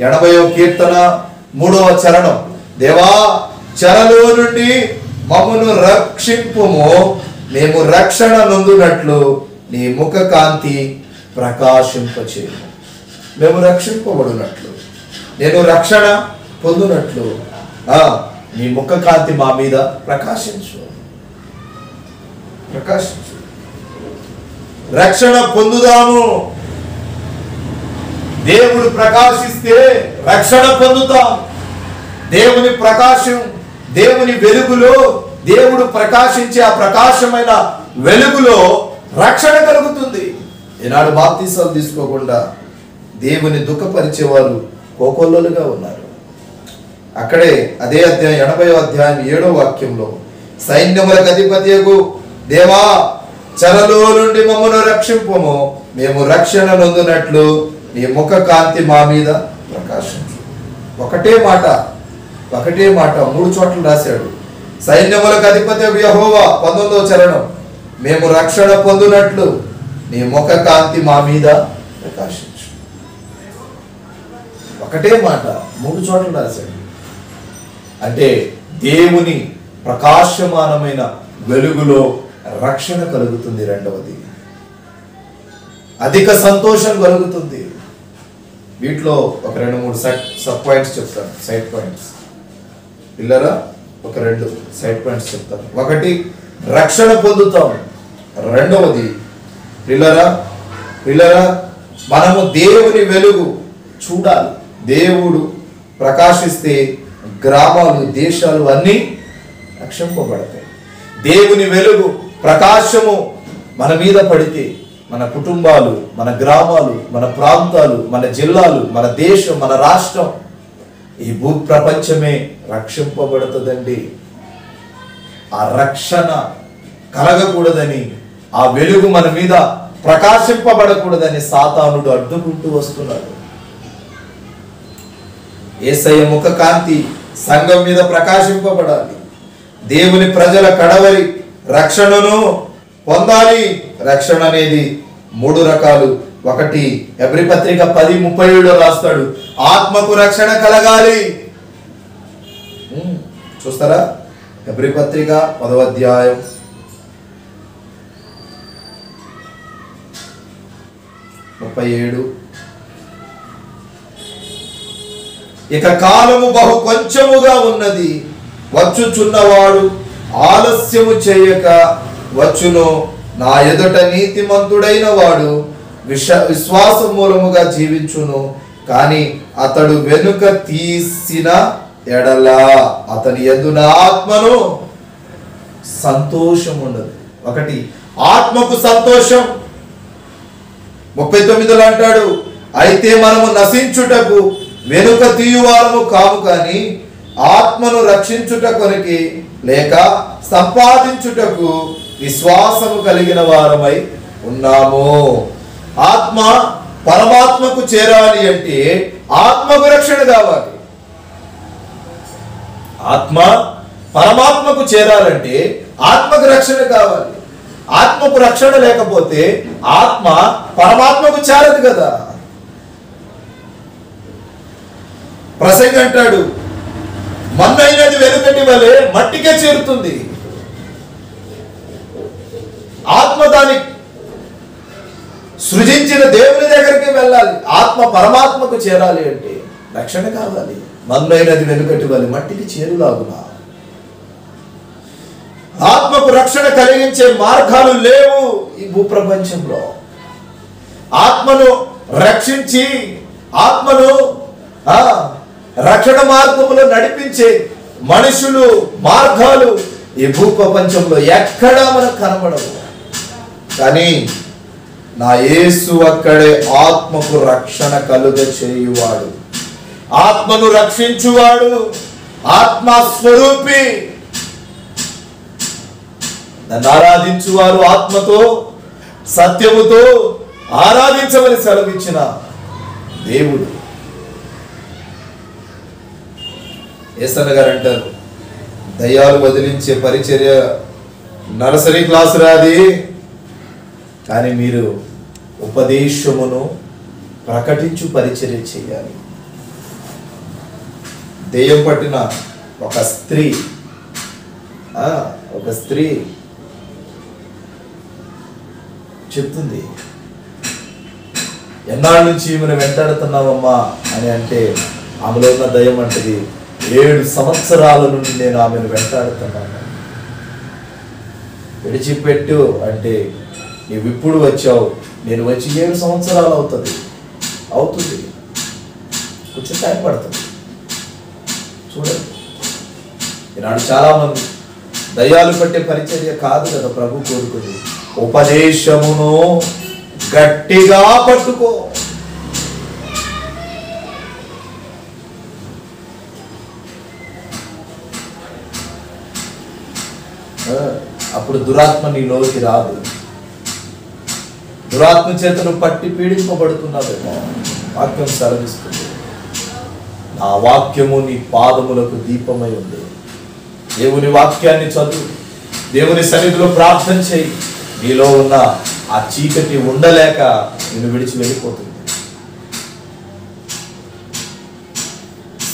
80వ కీర్తన 3వ చరణం. దేవా, చెరలో నుండి మమ్మను రక్షింపుము, మేము రక్షణ నొందునట్లు నీ ముఖ కాంతి ప్రకాశింపచేయు. మేము రక్షింపబడినట్లు, నేను రక్షణ పొందునట్లు నీ ముఖ కాంతి మా మీద ప్రకాశించు. రక్షణ పొందుదాము. దేవుడు ప్రకాశిస్తే రక్షణ పొందుతాం. దేవుని ప్రకాశం, దేవుని వెలుగులో, దేవుడు ప్రకాశించే ఆ ప్రకాశమైన వెలుగులో రక్షణ కలుగుతుంది. ఈనాడు బాప్తీసాలు తీసుకోకుండా దేవుని దుఃఖపరిచేవారు కోకొల్లలుగా ఉన్నారు. అక్కడే అదే అధ్యాయం 80వ అధ్యాయం 7వ వాక్యంలో, సైన్యములకు అధిపతియగు దేవా, చెరలో నుండి మమ్మను రక్షింపము, మేము రక్షణ నొందునట్లు నీ ముఖ కాంతి మా మీద ప్రకాశించు. ఒకటే మాట 3 చోట్ల రాశాడు. సైన్యములకు అధిపతియగు యెహోవా 19వ చరణం, మేము రక్షణ పొందునట్లు నీ ముఖ కాంతి మా మీద ప్రకాశించు. ఒకటే మాట 3 చోట్ల రాశాడు. అంటే దేవుని ప్రకాశమానమైన వెలుగులో రక్షణ కలుగుతుంది. రెండవది, అధిక సంతోషం కలుగుతుంది. వీటిలో ఒక 2-3 సబ్ పాయింట్స్ చెప్తాను, సైడ్ పాయింట్స్. పిల్లరా, ఒక 2 సైడ్ పాయింట్స్ చెప్తాను. ఒకటి, రక్షణ పొందుతాం. రెండవది, పిల్లరా మనము దేవుని వెలుగు చూడాలి. దేవుడు ప్రకాశిస్తే గ్రామాలు, దేశాలు అన్నీ రక్షింపబడతాయి. దేవుని వెలుగు ప్రకాశము మన మీద పడితే మన కుటుంబాలు, మన గ్రామాలు, మన ప్రాంతాలు, మన జిల్లాలు, మన దేశం, మన రాష్ట్రం ఈ భూప్రపంచమే రక్షింపబడుతుందండి. ఆ రక్షణ కలగకూడదని, ఆ వెలుగు మన మీద ప్రకాశింపబడకూడదని సాతానుడు అడ్డుకుంటూ వస్తున్నాడు. యేసయ్య ముఖ కాంతి సంఘం మీద ప్రకాశింపబడాలి. దేవుని ప్రజల కడవరి రక్షణను పొందాలి. రక్షణ అనేది 3 రకాలు. ఒకటి హెబ్రీ పత్రిక 10:37 రాస్తాడు, ఆత్మకు రక్షణ కలగాలి. చూస్తారా? హెబ్రీ పత్రిక 10వ అధ్యాయం 37. ఇక కాలము బహు కొంచెముగా ఉన్నది, వచ్చుచున్నవాడు ఆలస్యము చేయక వచ్చును. నా ఎదుట నీతిమంతుడైన వాడు విశ్వాస మూలముగా జీవించును. కానీ అతడు వెనుక తీసిన ఎడల అతని యందు నా ఆత్మను సంతోషం ఉండదు. ఒకటి ఆత్మకు సంతోషం. 39లో అంటాడు, అయితే మనము నశించుటకు వెనుక తీయువారము కాము, కానీ ఆత్మను రక్షించుట కొనికి లేక సంపాదించుటకు విశ్వాసము కలిగిన వారమై ఉన్నాము. ఆత్మ పరమాత్మకు చేరాలి అంటే ఆత్మకు రక్షణ కావాలి. ఆత్మ పరమాత్మకు చేరాలంటే ఆత్మకు రక్షణ కావాలి. ఆత్మకు రక్షణ లేకపోతే ఆత్మ పరమాత్మకు చేరదు కదా. ప్రసంగి అంటాడు, మన్నైనది వెనుకటి వలె మట్టికే చేరుతుంది. ఆత్మ దాని సృజించిన దేవుని దగ్గరికి వెళ్ళాలి. ఆత్మ పరమాత్మకు చేరాలి అంటే రక్షణ కావాలి. మన్నైనది వెనుకటి వలె మట్టికి చేరులాగునా. ఆత్మకు రక్షణ కలిగించే మార్గాలు లేవు ఈ భూప్రపంచంలో. ఆత్మను రక్షించి ఆత్మను రక్షణ మార్గములో నడిపించే మనుషులు, మార్గాలు ఈ భూప్రపంచంలో ఎక్కడా మనకు కనబడవు. కానీ నా యేసు అక్కడే ఆత్మకు రక్షణ కలుగ చేయువాడు, ఆత్మను రక్షించువాడు, ఆత్మస్వరూపి. నన్ను ఆరాధించువారు ఆత్మతో సత్యముతో ఆరాధించమని సెలవిచ్చిన దేవుడు. యేసన్న గారు అంటారు, దయ్యాలు వదిలించే పరిచర్య నర్సరీ క్లాసు రాది, కానీ మీరు ఉపదేశమును ప్రకటించు పరిచర్య చేయాలి. దెయ్యం పట్టిన ఒక స్త్రీ చెప్తుంది, ఎన్నాళ్ళ నుంచి ఈమెను వెంటాడుతున్నావమ్మా అని అంటే, ఆమెలో ఉన్న దయ్యం అంటది, 7 సంవత్సరాల నుండి నేను ఆమెను వెంటాడుతున్నాను. విడిచిపెట్టు అంటే, నీవు ఇప్పుడు వచ్చావు, నేను వచ్చి 7 సంవత్సరాలు అవుతుంది, కొంచెం టైం పడుతుంది. చూడండి, ఈనాడు చాలా మంది దయ్యాలు పట్టే పరిచర్య కాదు కదా ప్రభు కోరుకుంది. ఉపదేశమును గట్టిగా పట్టుకో. అప్పుడు దురాత్మ నీలోకి రాదు. దురాత్మ చేతను పట్టి పీడింపబడుతున్నావేమో వాక్యం సెలవిస్తుంది. నా వాక్యము నీ పాదములకు దీపమై ఉంది. దేవుని వాక్యాన్ని చదువు, దేవుని సన్నిధిలో ప్రార్థన చేయి. నీలో ఉన్న ఆ చీకటి ఉండలేక నిన్ను విడిచి వెళ్ళిపోతుంది.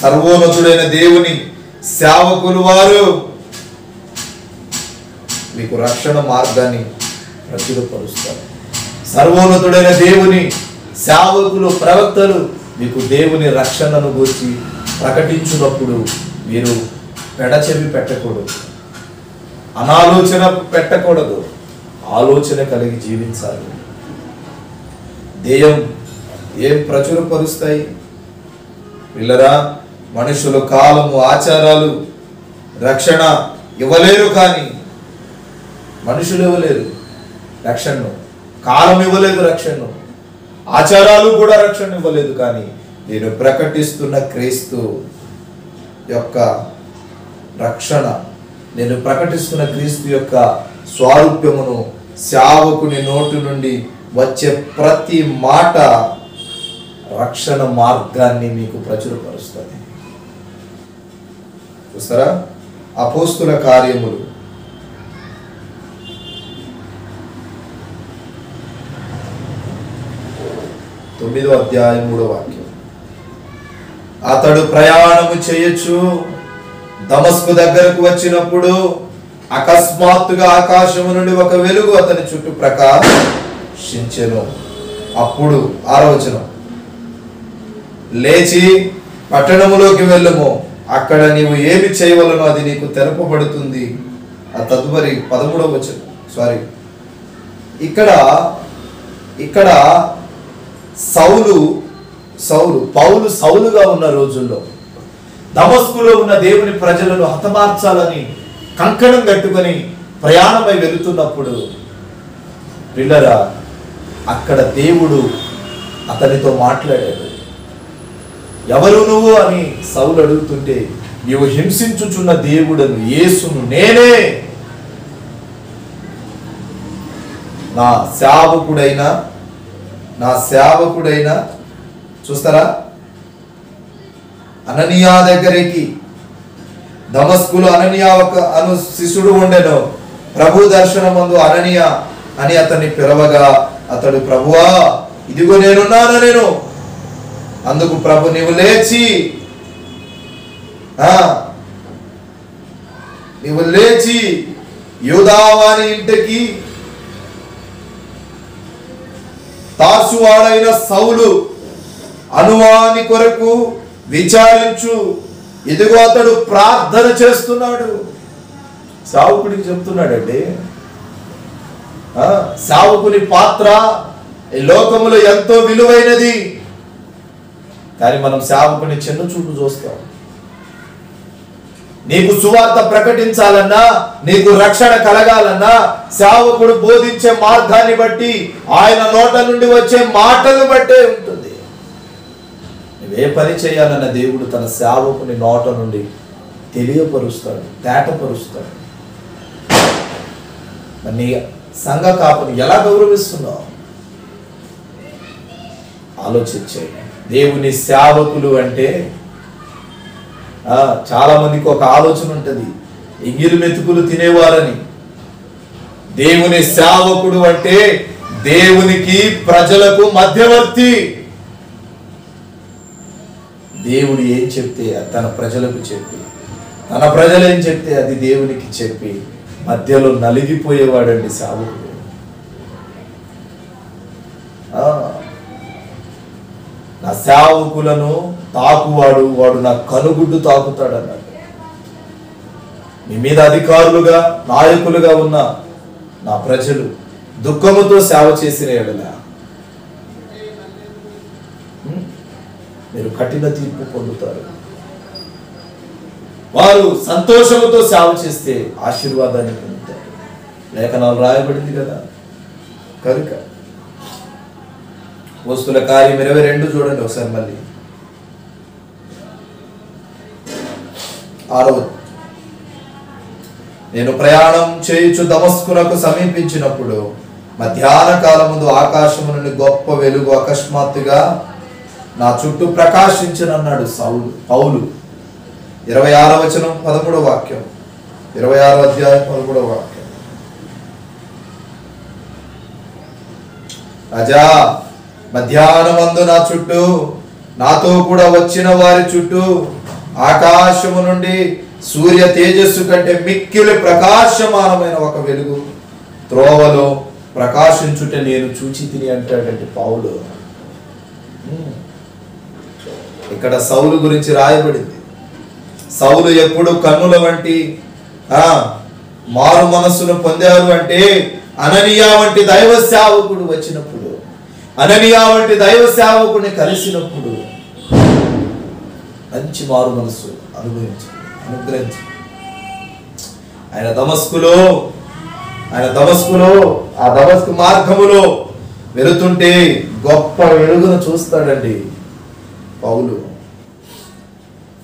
సర్వోన్నతుడైన దేవుని సేవకులు వారు మీకు రక్షణ మార్గాన్ని ప్రచురపరుస్తారు. సర్వోన్నతుడైన దేవుని సేవకులు, ప్రవక్తలు మీకు దేవుని రక్షణను గురించి ప్రకటించినప్పుడు మీరు పెడచెవి పెట్టకూడదు, అనాలోచన పెట్టకూడదు, ఆలోచన కలిగి జీవించాలి. దెయ్యం ఏం ప్రచురపరుస్తాయి పిల్లరా? మనుషులు కాలము, ఆచారాలు రక్షణ ఇవ్వలేరు. కానీ మనుషులు ఇవ్వలేరు రక్షణను, కాలం ఇవ్వలేదు రక్షణను, ఆచారాలు కూడా రక్షణ ఇవ్వలేదు. కానీ నేను ప్రకటిస్తున్న క్రీస్తు యొక్క రక్షణ, నేను ప్రకటిస్తున్న క్రీస్తు యొక్క స్వారూప్యమును, సేవకుని నోటి నుండి వచ్చే ప్రతి మాట రక్షణ మార్గాన్ని మీకు ప్రచురపరుస్తుంది. చూస్తారా? అపోస్తుల కార్యములు 9వ అధ్యాయం 3వ వాక్యం. అతడు ప్రయాణము చేయొచ్చు దమస్కు దగ్గరకు వచ్చినప్పుడు అకస్మాత్తుగా ఆకాశము నుండి ఒక వెలుగు అతని చుట్టూ ప్రకాశించెను. అప్పుడు 6వ వచనం, లేచి పట్టణములోకి వెళ్ళుము, అక్కడ నీవు ఏమి చేయవలనో అది నీకు తెలుపబడుతుంది. ఆ తదుపరి 13వ వచనం, ఇక్కడ పౌలు సౌలుగా ఉన్న రోజుల్లో దమస్కులో ఉన్న దేవుని ప్రజలను హతమార్చాలని కంకణం కట్టుకొని ప్రయాణమై వెళుతున్నప్పుడు పిల్లరా, అక్కడ దేవుడు అతనితో మాట్లాడాడు. ఎవరు నువ్వు అని సౌలు అడుగుతుంటే, నీవు హింసించుచున్న దేవుడను యేసును నేనే, నా సేవకుడైన చూస్తారా, అననీయా దగ్గరికి, దమస్కులో అననీయా అను శిష్యుడు ఉండెను. ప్రభు దర్శనమందు అననీయా అని అతన్ని పిలవగా అతడు, ప్రభువా ఇదిగో నేనున్నాను నేను. అందుకు ప్రభు, నీవు లేచి యూదావాని ఇంటికి తార్సువాడైన సౌలు అనువాని కొరకు విచారించు, ఇదిగో అతడు ప్రార్థన చేస్తున్నాడు. సేవకుడికి చెప్తున్నాడండి. సేవకుని పాత్ర ఈ లోకములో ఎంతో విలువైనది. కానీ మనం సేవకుని చిన్న చూపు చూస్తాం. నీకు సువార్త ప్రకటించాలన్నా, నీకు రక్షణ కలగాలన్నా సేవకుడు బోధించే మార్గాన్ని బట్టి, ఆయన నోట నుండి వచ్చే మాటలు బట్టే ఉంటుంది. నువ్వే పని చేయాలన్న దేవుడు తన సేవకుని నోట నుండి తెలియపరుస్తాడు, తేటపరుస్తాడు. నీ సంఘ కాపుని ఎలా గౌరవిస్తున్నావు ఆలోచించే. దేవుని సేవకులు అంటే చాలా మందికి ఒక ఆలోచన ఉంటుంది, ఎంగిలి మెతుకులు తినేవారని. దేవుని సేవకుడు అంటే దేవునికి ప్రజలకు మధ్యవర్తి. దేవుడు ఏం చెప్తే తన ప్రజలకు చెప్పి, తన ప్రజలు ఏం చెప్తే అది దేవునికి చెప్పి మధ్యలో నలిగిపోయేవాడండి సేవకుడు. నా సేవకులను తాకువాడు, వాడు నా కనుగుడ్డు తాకుతాడు అన్నాడు. మీ మీద అధికారులుగా, నాయకులుగా ఉన్న నా ప్రజలు దుఃఖముతో సేవ చేసిన ఎడల మీరు కఠిన తీర్పు పొందుతారు. వారు సంతోషముతో సేవ చేస్తే ఆశీర్వాదాన్ని పొందుతారు. లేఖనాలు రాయబడింది కదా. కనుక అపోస్తుల కార్యం 22 చూడండి ఒకసారి మళ్ళీ. 6వ, నేను ప్రయాణం చేయుచు దమస్కునకు సమీపించినప్పుడు మధ్యాహ్న కాలముందు ఆకాశము నుండి గొప్ప వెలుగు అకస్మాత్తుగా నా చుట్టూ ప్రకాశించనన్నాడు పౌలు. 26వ వచనం 13వ వాక్యం, 26వ అధ్యాయం 13వ వాక్యం. రాజా, మధ్యాహ్నమందు నా చుట్టూ, నాతో కూడా వచ్చిన వారి చుట్టూ ఆకాశము నుండి సూర్య తేజస్సు కంటే మిక్కిలి ప్రకాశమానమైన ఒక వెలుగు త్రోవలో ప్రకాశించుట నేను చూచి తిని అంటాడంటే పౌలు. ఇక్కడ సౌలు గురించి రాయబడింది. సౌలు ఎప్పుడు కన్నుల వంటి మారు మనస్సును పొందారు అంటే అననీయా వంటి దైవ సేవకుడు వచ్చినప్పుడు, అననీయా వంటి దైవ సేవకుడిని కలిసినప్పుడు మంచి మారు మనస్సు అనుగ్రహించి ఆయన దమస్కులో ఆ దమస్కు మార్గములో వెళుతుంటే గొప్ప వెలుగును చూస్తాడండి పౌలు.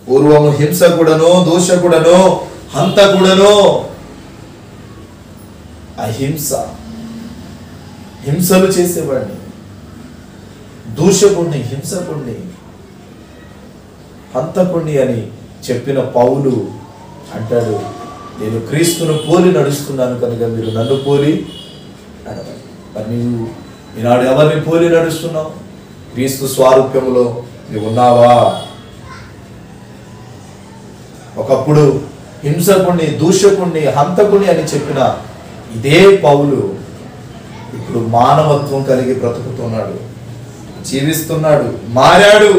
పూర్వము హింసకుడను, దూషకుడను, హంతకుడను. హింసలు చేసేవాడిని, దూషకుణ్ణి, హింసకుణ్ణి, హంతకుణ్ణి అని చెప్పిన పౌలు అంటాడు, నేను క్రీస్తును పోలి నడుస్తున్నాను కనుక మీరు నన్ను పోలి నడవాలి. మరి నీవు ఈనాడు ఎవరిని పోలి నడుస్తున్నావు? క్రీస్తు స్వారూప్యములో నీవు ఉన్నావా? ఒకప్పుడు హింసకుణ్ణి, దూషకుణ్ణి, హంతకుణ్ణి అని చెప్పిన ఇదే పౌలు ఇప్పుడు మానవత్వం కలిగి బ్రతుకుతున్నాడు, జీవిస్తున్నాడు, మారాడు.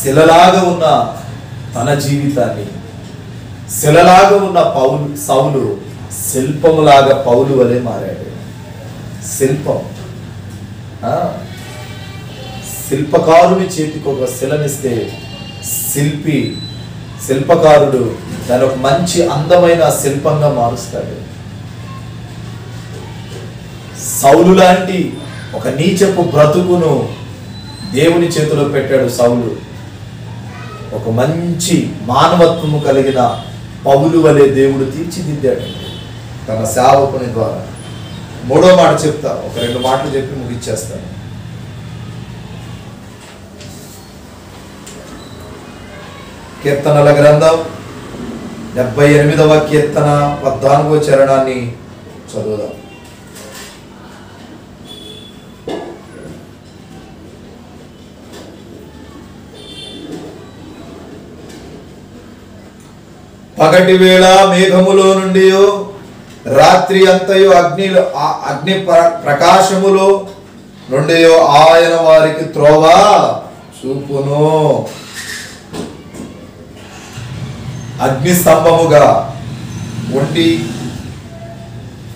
శిలలాగా ఉన్న తన జీవితాన్ని, శిలలాగా ఉన్న సౌలు శిల్పములాగా పౌలు వలె మారాడు. శిల్పం, శిల్పకారుని చేతికి ఒక శిలనిస్తే శిల్పకారుడు దాని ఒక మంచి అందమైన శిల్పంగా మారుస్తాడు. సౌలు లాంటి ఒక నీచపు బ్రతుకును దేవుని చేతిలో పెట్టాడు సౌలు. ఒక మంచి మానవత్వము కలిగిన పౌలు వలె దేవుడు తీర్చిదిద్దాడు తన సేవకుని ద్వారా. మూడో మాట చెప్తా, ఒక 2 మాటలు చెప్పి ముగిచ్చేస్తాను. కీర్తనల గ్రంథం 78వ కీర్తన 14వ చరణాన్ని చదువుదాం. పగటి వేళ మేఘములో నుండి, రాత్రి అంతయు అగ్ని ప్రకాశములో నుండి ఆయన వారికి త్రోవ చూపును. అగ్ని స్తంభముగా ఉండి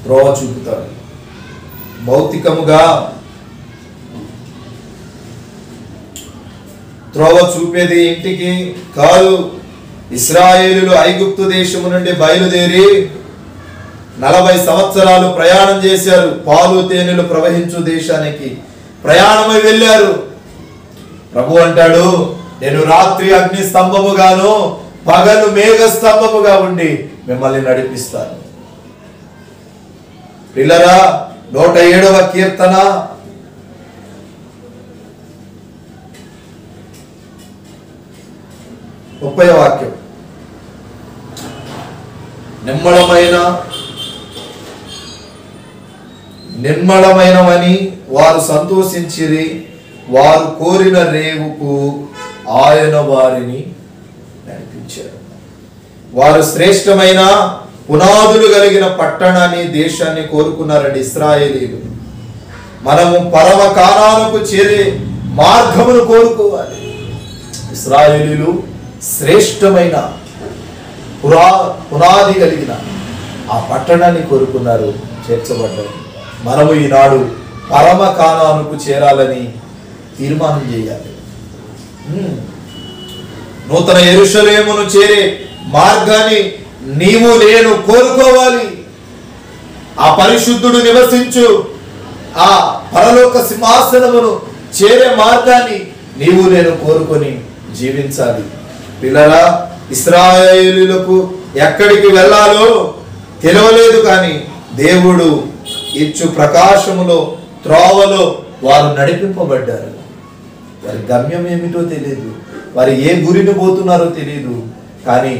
త్రోవ చూపుతాడు. భౌతికముగా త్రోవ చూపేది ఇంటికి కాదు. ఇశ్రాయేలులు ఐగుప్తు దేశము నుండి బయలుదేరి 40 సంవత్సరాలు ప్రయాణం చేశారు. పాలు తేనెలు ప్రవహించు దేశానికి ప్రయాణమై వెళ్ళారు. ప్రభు అంటాడు, నేను రాత్రి అగ్ని స్తంభముగాను పగలు మేఘ స్తంభముగా ఉండి మిమ్మల్ని నడిపిస్తాను. పిల్లరా, 107వ కీర్తన 30వ వాక్యం. నిర్మలమైనవని వారు సంతోషించిరి, వారు కోరిన రేవుకు ఆయన వారిని నడిపించారు. వారు శ్రేష్టమైన పునాదులు కలిగిన పట్టణాన్ని, దేశాన్ని కోరుకున్నారండి ఇశ్రాయేలీలు. మనము పరమ కానానుకు చేరే మార్గమును కోరుకోవాలి. ఇశ్రాయేలీలు శ్రేష్టమైన పునాది కలిగిన ఆ పట్టణాన్ని కోరుకున్నారు, చేర్చబడ్డారు. మనము ఈనాడు పరమ కానానుకు చేరాలని తీర్మానం చేయాలి. నూతన యెరూషలేమును చేరే మార్గాన్ని నీవు నేను కోరుకోవాలి. ఆ పరిశుద్ధుడు నివసించు ఆ పరలోక సింహాసనమును చేరే మార్గాన్ని నీవు నేను కోరుకొని జీవించాలి. పిల్లరా, ఇశ్రాయేలీయులకు ఎక్కడికి వెళ్ళాలో తెలియలేదు, కానీ దేవుడు ఇచ్చు ప్రకాశములో త్రోవలో వారు నడిపింపబడ్డారు. వారి గమ్యం ఏమిటో తెలియదు, వారు ఏ గురిని పోతున్నారో తెలియదు, కానీ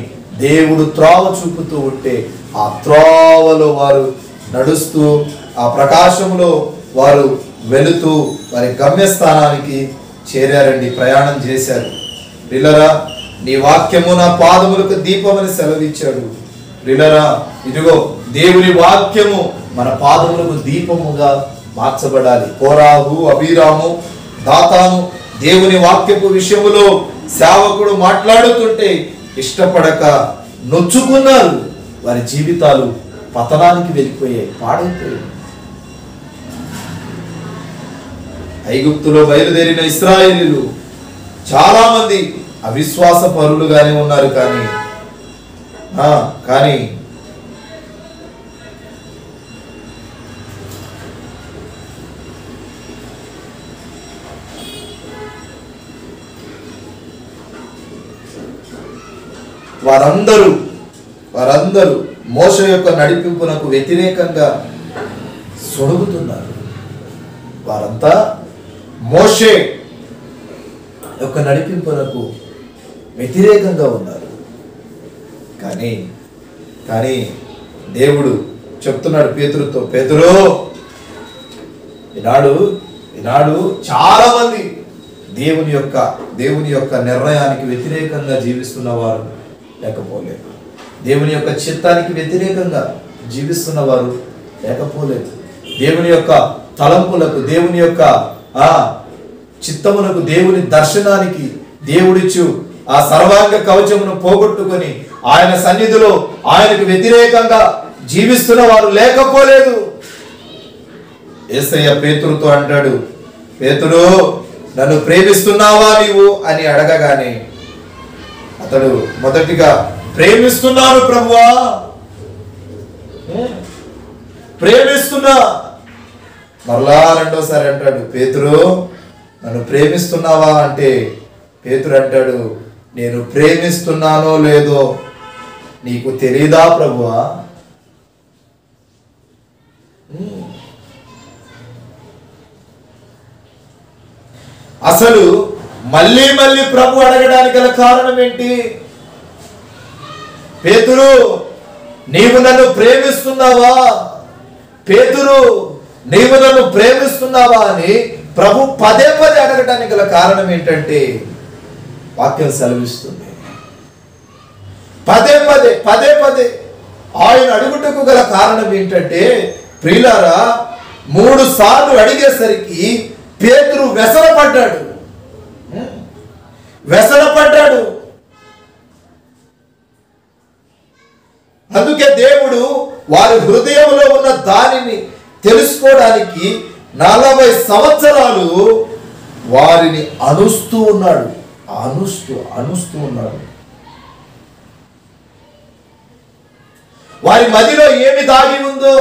దేవుడు త్రోవ చూపుతూ ఉంటే ఆ త్రోవలో వారు నడుస్తూ ఆ ప్రకాశంలో వారు వెళుతూ వారి గమ్యస్థానానికి చేరారండి, ప్రయాణం చేశారు. పిల్లరా, నీ వాక్యము నా పాదములకు దీపమని సెలవిచ్చాడు. పిల్లరా, ఇదిగో దేవుని వాక్యము మన పాదములకు దీపముగా మార్చబడాలి. కోరాహు, అబీరాము, దాతాను దేవుని వాక్యపు విషయములో సేవకుడు మాట్లాడుతుంటే ఇష్టపడక నొచ్చుకున్నారు. వారి జీవితాలు పతనానికి వెళ్ళిపోయాయి, పాడైపోయాయి. ఐగుప్తులో బయలుదేరిన ఇశ్రాయేలీయులు చాలా మంది అవిశ్వాస పరులుగానే ఉన్నారు, కానీ వారందరూ మోషే యొక్క నడిపింపునకు వ్యతిరేకంగా సొడుగుతున్నారు. వారంతా మోషే యొక్క నడిపింపునకు వ్యతిరేకంగా ఉన్నారు. కానీ దేవుడు చెప్తున్నాడు పేతురుతో, పేతురు, ఈనాడు చాలా మంది దేవుని యొక్క నిర్ణయానికి వ్యతిరేకంగా జీవిస్తున్న వారు లేకపోలేదు. దేవుని యొక్క చిత్తానికి వ్యతిరేకంగా జీవిస్తున్న వారు లేకపోలేదు. దేవుని యొక్క తలంపులకు, దేవుని యొక్క చిత్తమునకు, దేవుని దర్శనానికి దేవుడిచ్చు ఆ సర్వాంగ కవచమును పోగొట్టుకొని ఆయన సన్నిధిలో ఆయనకు వ్యతిరేకంగా జీవిస్తున్న వారు లేకపోలేదు. యేసయ్య పేతురుతో అంటాడు, పేతురు, నన్ను ప్రేమిస్తున్నావా నీవు అని అడగగానే అతడు మొదటిగా ప్రేమిస్తున్నాను ప్రభువా, ప్రేమిస్తున్నా. మరలా రెండోసారి అంటాడు, పేతురు, నన్ను ప్రేమిస్తున్నావా అంటే పేతురు అంటాడు, నేను ప్రేమిస్తున్నానో లేదో నీకు తెలీదా ప్రభువా? అసలు మళ్ళీ ప్రభు అడగడానికి గల కారణం ఏంటి? పేతురు, నీవు నన్ను ప్రేమిస్తున్నావా? పేతురు, నీవు నన్ను ప్రేమిస్తున్నావా అని ప్రభు పదే అడగడానికి గల కారణం ఏంటంటే వాక్యం సెలవిస్తుంది. పదే ఆయన అడుగుటకు గల కారణం ఏంటంటే, ప్రియులారా, 3 సార్లు అడిగేసరికి పేతురు వ్యసనపడ్డాడు. అందుకే దేవుడు వారి హృదయంలో ఉన్న దానిని తెలుసుకోవడానికి 40 సంవత్సరాలు వారిని అనుస్తూ ఉన్నాడు. వారి మదిలో ఏమి దాగి ఉందో,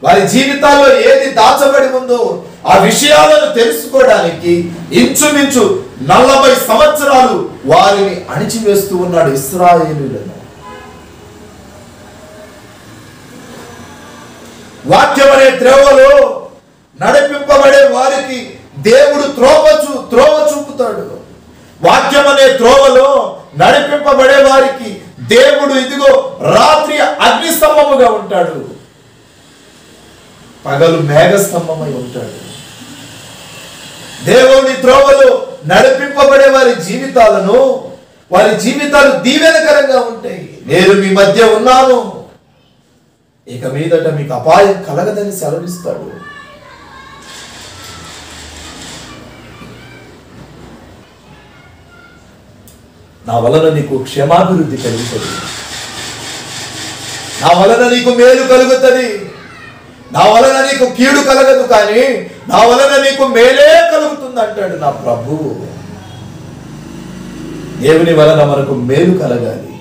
వారి జీవితాల్లో ఏది దాచబడి ఉందో ఆ విషయాలను తెలుసుకోవడానికి ఇంచుమించు 40 సంవత్సరాలు వారిని అణిచివేస్తూ ఉన్నాడు ఇశ్రాయేలీయులను. వాక్యం అనే త్రోవలో నడిపింపబడే వారికి దేవుడు త్రోవ చూపుతాడు. వాక్యం అనే త్రోవలో నడిపింపబడే వారికి దేవుడు ఇదిగో రాత్రి అగ్నిస్తంభముగా ఉంటాడు, పగలు మేఘస్తంభమై ఉంటాడు. దేవుని త్రోవలో నడిపింపబడే వారి జీవితాలు దీవెనకరంగా ఉంటాయి. నేను మీ మధ్య ఉన్నాను, ఇక మీదట మీకు అపాయం కలగదని సెలవిస్తాడు. నా వలన నీకు క్షేమాభివృద్ధి కలుగుతుంది, నా వలన నీకు మేలు కలుగుతుంది, నా వలన నీకు కీడు కలగదు, కానీ నా వలన నీకు మేలే కలుగుతుంది అంటాడు నా ప్రభువు. దేవుని వలన మనకు మేలు కలగాలి,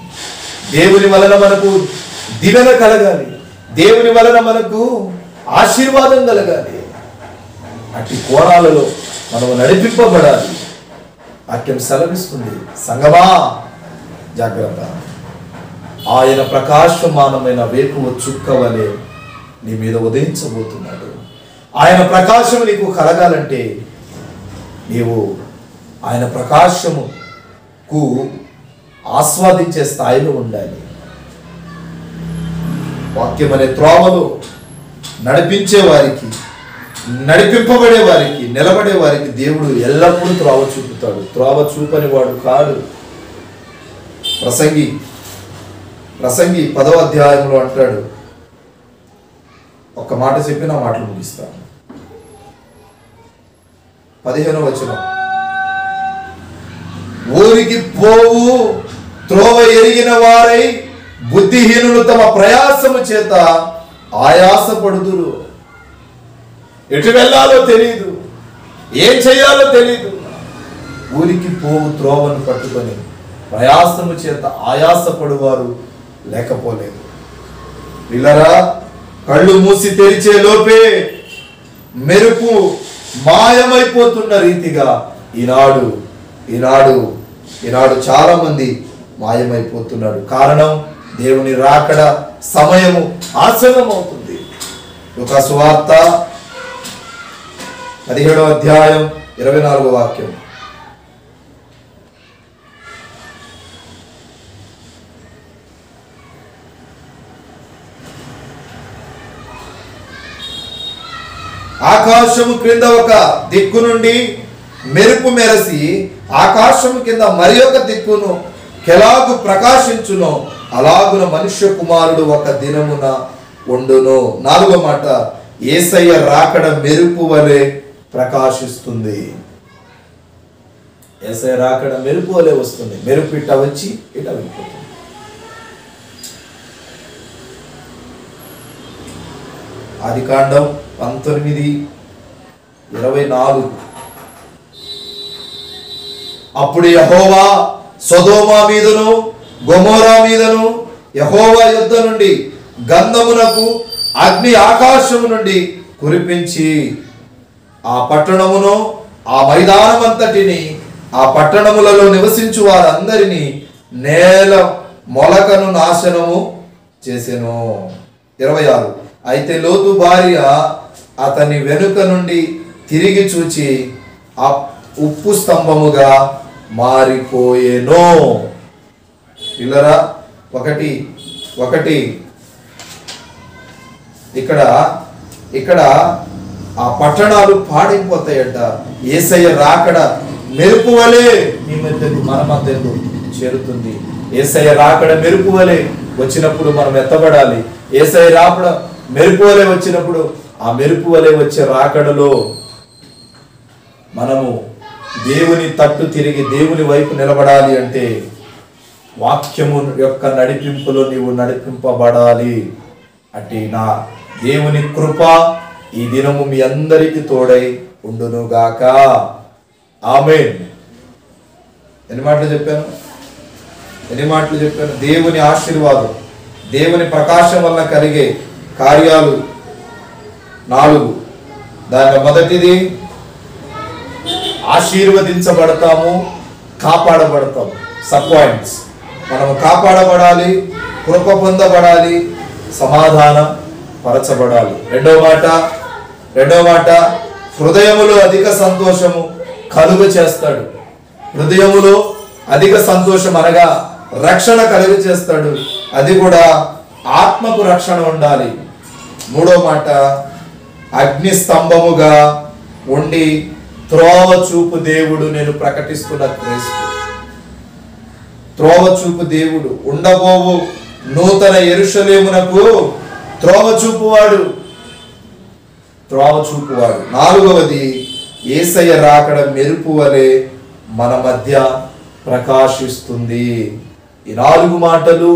దేవుని వలన మనకు దివెన కలగాలి, దేవుని వలన మనకు ఆశీర్వాదం కలగాలి. అట్టి కోణాలలో మనం నడిపింపబడాలి. వాక్యం సెలవిస్తుంది, సంగమా జాగ్రత్త, ఆయన ప్రకాశమానమైన వేకువ చుక్క వలె నీ మీద ఉదయించబోతున్నాడు. ఆయన ప్రకాశం నీకు కలగాలంటే నీవు ఆయన ప్రకాశముకు ఆస్వాదించే స్థాయిలో ఉండాలి. వాక్యం అనే త్రోవలో నడిపించే వారికి, నడిపింపబడే వారికి, నిలబడే వారికి దేవుడు ఎల్లప్పుడూ త్రోవ చూపుతాడు. త్రోవ చూపని వాడు కాడు. ప్రసంగి 10వ అధ్యాయంలో అంటాడు, ఒక్క మాట చెప్పి నా మాటలు ముగిస్తాను. 15వ వచనం, ఊరికి పోవు త్రోవ ఎరిగిన వారై బుద్ధిహీనులు తమ ప్రయాసము చేత ఆయాసపడుదురు. ఎటు వెళ్ళాలో తెలియదు, ఏం చేయాలో తెలియదు. ఊరికి పోవు త్రోవను పట్టుకొని ప్రయాసము చేత ఆయాసపడువారు లేకపోలేదు. పిల్లరా, కళ్ళు మూసి తెరిచే లోపే మెరుపు మాయమైపోతున్న రీతిగా ఈనాడు చాలా మంది మాయమైపోతున్నాడు. కారణం దేవుని రాకడ సమయము ఆసన్నమవుతుంది. లూకా సువార్త 17వ అధ్యాయం 24వ వాక్యం. ఆకాశము క్రింద ఒక దిక్కు నుండి మెరుపు మెరసి ఆకాశము కింద మరి ఒక దిక్కును కెలాగు ప్రకాశించునో అలాగున మనుష్య కుమారుడు ఒక దినమున ఉండును. 4వ మాట, యేసయ్య రాకడ మెరుపు వలె ప్రకాశిస్తుంది. యేసయ్య రాకడ మెరుపు వలె వస్తుంది. మెరుపు ఇట్ట వచ్చి ఇట వెళ్ళిపోతుంది. ఆదికాండం 19:24. అప్పుడు యెహోవా సొదొమ మీదను గొమొర్రా మీదను యెహోవా యుద్ధ నుండి గంధమునకు అగ్ని ఆకాశము నుండి కురిపించి ఆ పట్టణమును ఆ మైదానమంతటిని ఆ పట్టణములలో నివసించు వారందరినీ నేల మొలకను నాశనము చేసెను. 26. అయితే లోతు భార్య అతని వెనుక నుండి తిరిగి చూచి ఆ ఉప్పు స్తంభముగా మారిపోయేను. పిల్లరా, ఒకటి ఇక్కడ ఆ పట్టణాలు పాడైపోతాయట. యేసయ్య రాకడ మెరుపు వలె మీ మధ్యకు మన మధ్యకు చేరుతుంది. యేసయ్య రాకడ మెరుపు వలె వచ్చినప్పుడు మనం ఎత్తబడాలి. యేసయ్య రాకడ మెరుపు వలె వచ్చినప్పుడు ఆ మెరుపు వలె వచ్చే రాకడలో మనము దేవుని తట్టు తిరిగి దేవుని వైపు నిలబడాలి అంటే వాక్యము యొక్క నడిపింపులో నీవు నడిపింపబడాలి. అంటే నా దేవుని కృప ఈ దినము మీ అందరికీ తోడై ఉండునుగాక. ఆమేన్. ఎన్ని మాటలు చెప్పాను? దేవుని ఆశీర్వాదం, దేవుని ప్రకాశం వల్ల కలిగే కార్యాలు 4. దాని మొదటిది ఆశీర్వదించబడతాము, కాపాడబడతాము. Sub points. మనము కాపాడబడాలి, కృప పొందబడాలి, సమాధాన పరచబడాలి. రెండవ మాట హృదయములో అధిక సంతోషము కలుగ చేస్తాడు. హృదయములో అధిక సంతోషం అనగా రక్షణ కలుగ చేస్తాడు. అది కూడా ఆత్మకు రక్షణ ఉండాలి. 3వ మాట, అగ్ని స్తంభముగా ఉండి త్రోవ చూపు దేవుడు. నేను ప్రకటిస్తున్న క్రీస్తు త్రోవ చూపు దేవుడు. ఉండబోవు నూతన యెరూషలేమునకు త్రోవ చూపువాడు. 4వది, యేసయ్య రాకడ మెరుపు వలె మన మధ్య ప్రకాశిస్తుంది. ఈ 4 మాటలు,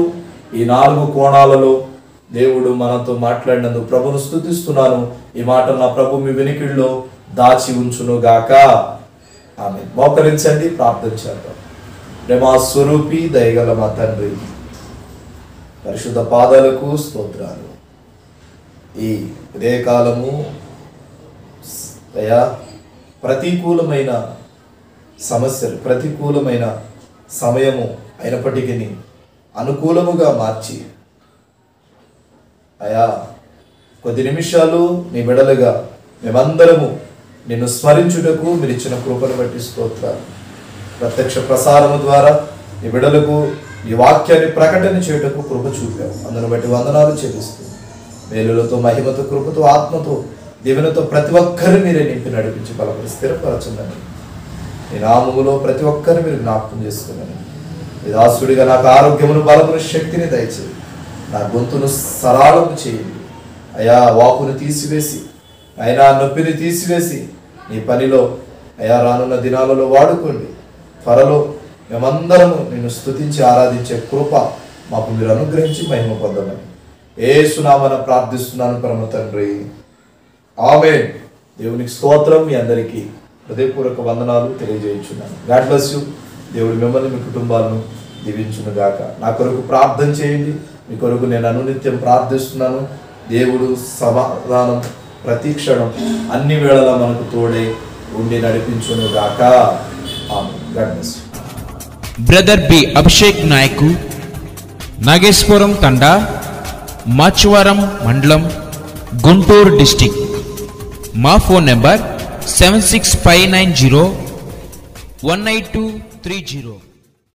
ఈ 4 కోణాలలో దేవుడు మనతో మాట్లాడినందుకు ప్రభును స్తుతిస్తున్నాను. ఈ మాట నా ప్రభు మీ వెనుకల్లో దాచి ఉంచును గాక. ఆమేన్. మోకరించండి, ప్రార్థన చేద్దాం. ప్రేమ స్వరూపి దయగల మా తండ్రి, పరిశుద్ధ పాదాలకు స్తోత్రాలు. ఈ ఉదయకాలము అయ్యా ప్రతికూలమైన సమస్యలు, ప్రతికూలమైన సమయము అయినప్పటికీ అనుకూలముగా మార్చి అయా కొద్ది నిమిషాలు నీ బిడ్డలుగా మేమందరము నిన్ను స్మరించుటకు మీరు ఇచ్చిన కృపను బట్టి స్తోత్రాలు. ప్రత్యక్ష ప్రసారము ద్వారా నీ బిడ్డలకు ఈ వాక్యాన్ని ప్రకటన చేయుటకు కృప చూపావు. అందును బట్టి వందనాలు చెల్లిస్తూ మేలులతో, మహిమతో, కృపతో, ఆత్మతో, దీవెనతో ప్రతి ఒక్కరిని మీరే నింపి నడిపించి బలపరి స్థిరపరచుందని నీ నామములో ప్రతి ఒక్కరిని మీరు జ్ఞాపకం చేసుకున్నాను. ఈ దాసుడిగా నాకు ఆరోగ్యమును, బలమును, శక్తిని దయచేయి. నా గొంతును సరళము చేయండి అయా. వాపును తీసివేసి అయినా నొప్పిని తీసివేసి నీ పనిలో అయా రానున్న దినాలలో వాడుకోండి. త్వరలో మేమందరము నిన్ను స్తుతించి ఆరాధించే కృప మాకు మీరు అనుగ్రహించి మహిమ పొందమని యేసు నామమున ప్రార్థిస్తున్నాను పరమ తండ్రి. ఆమేన్. దేవునికి స్తోత్రం. మీ అందరికీ హృదయపూర్వక వందనాలు తెలియజేయుచున్నాను. God bless you. దేవుడు మిమ్మల్ని, మీ కుటుంబాలను దీవించును గాక. నా కొరకు ప్రార్థన చేయండి. మీ కొరకు నేను అనునిత్యం ప్రార్థిస్తున్నాను. దేవుడు సమాధానం ప్రతి క్షణం అన్ని వేళలా మనకు తోడే ఉండి నడిపించును గాక. Amen. God bless you. Brother B Abhishek Naik, Nageswaram Thanda, Machavaram మండలం, గుంటూరు డిస్టిక్. మా ఫోన్ నెంబర్ 7659018230.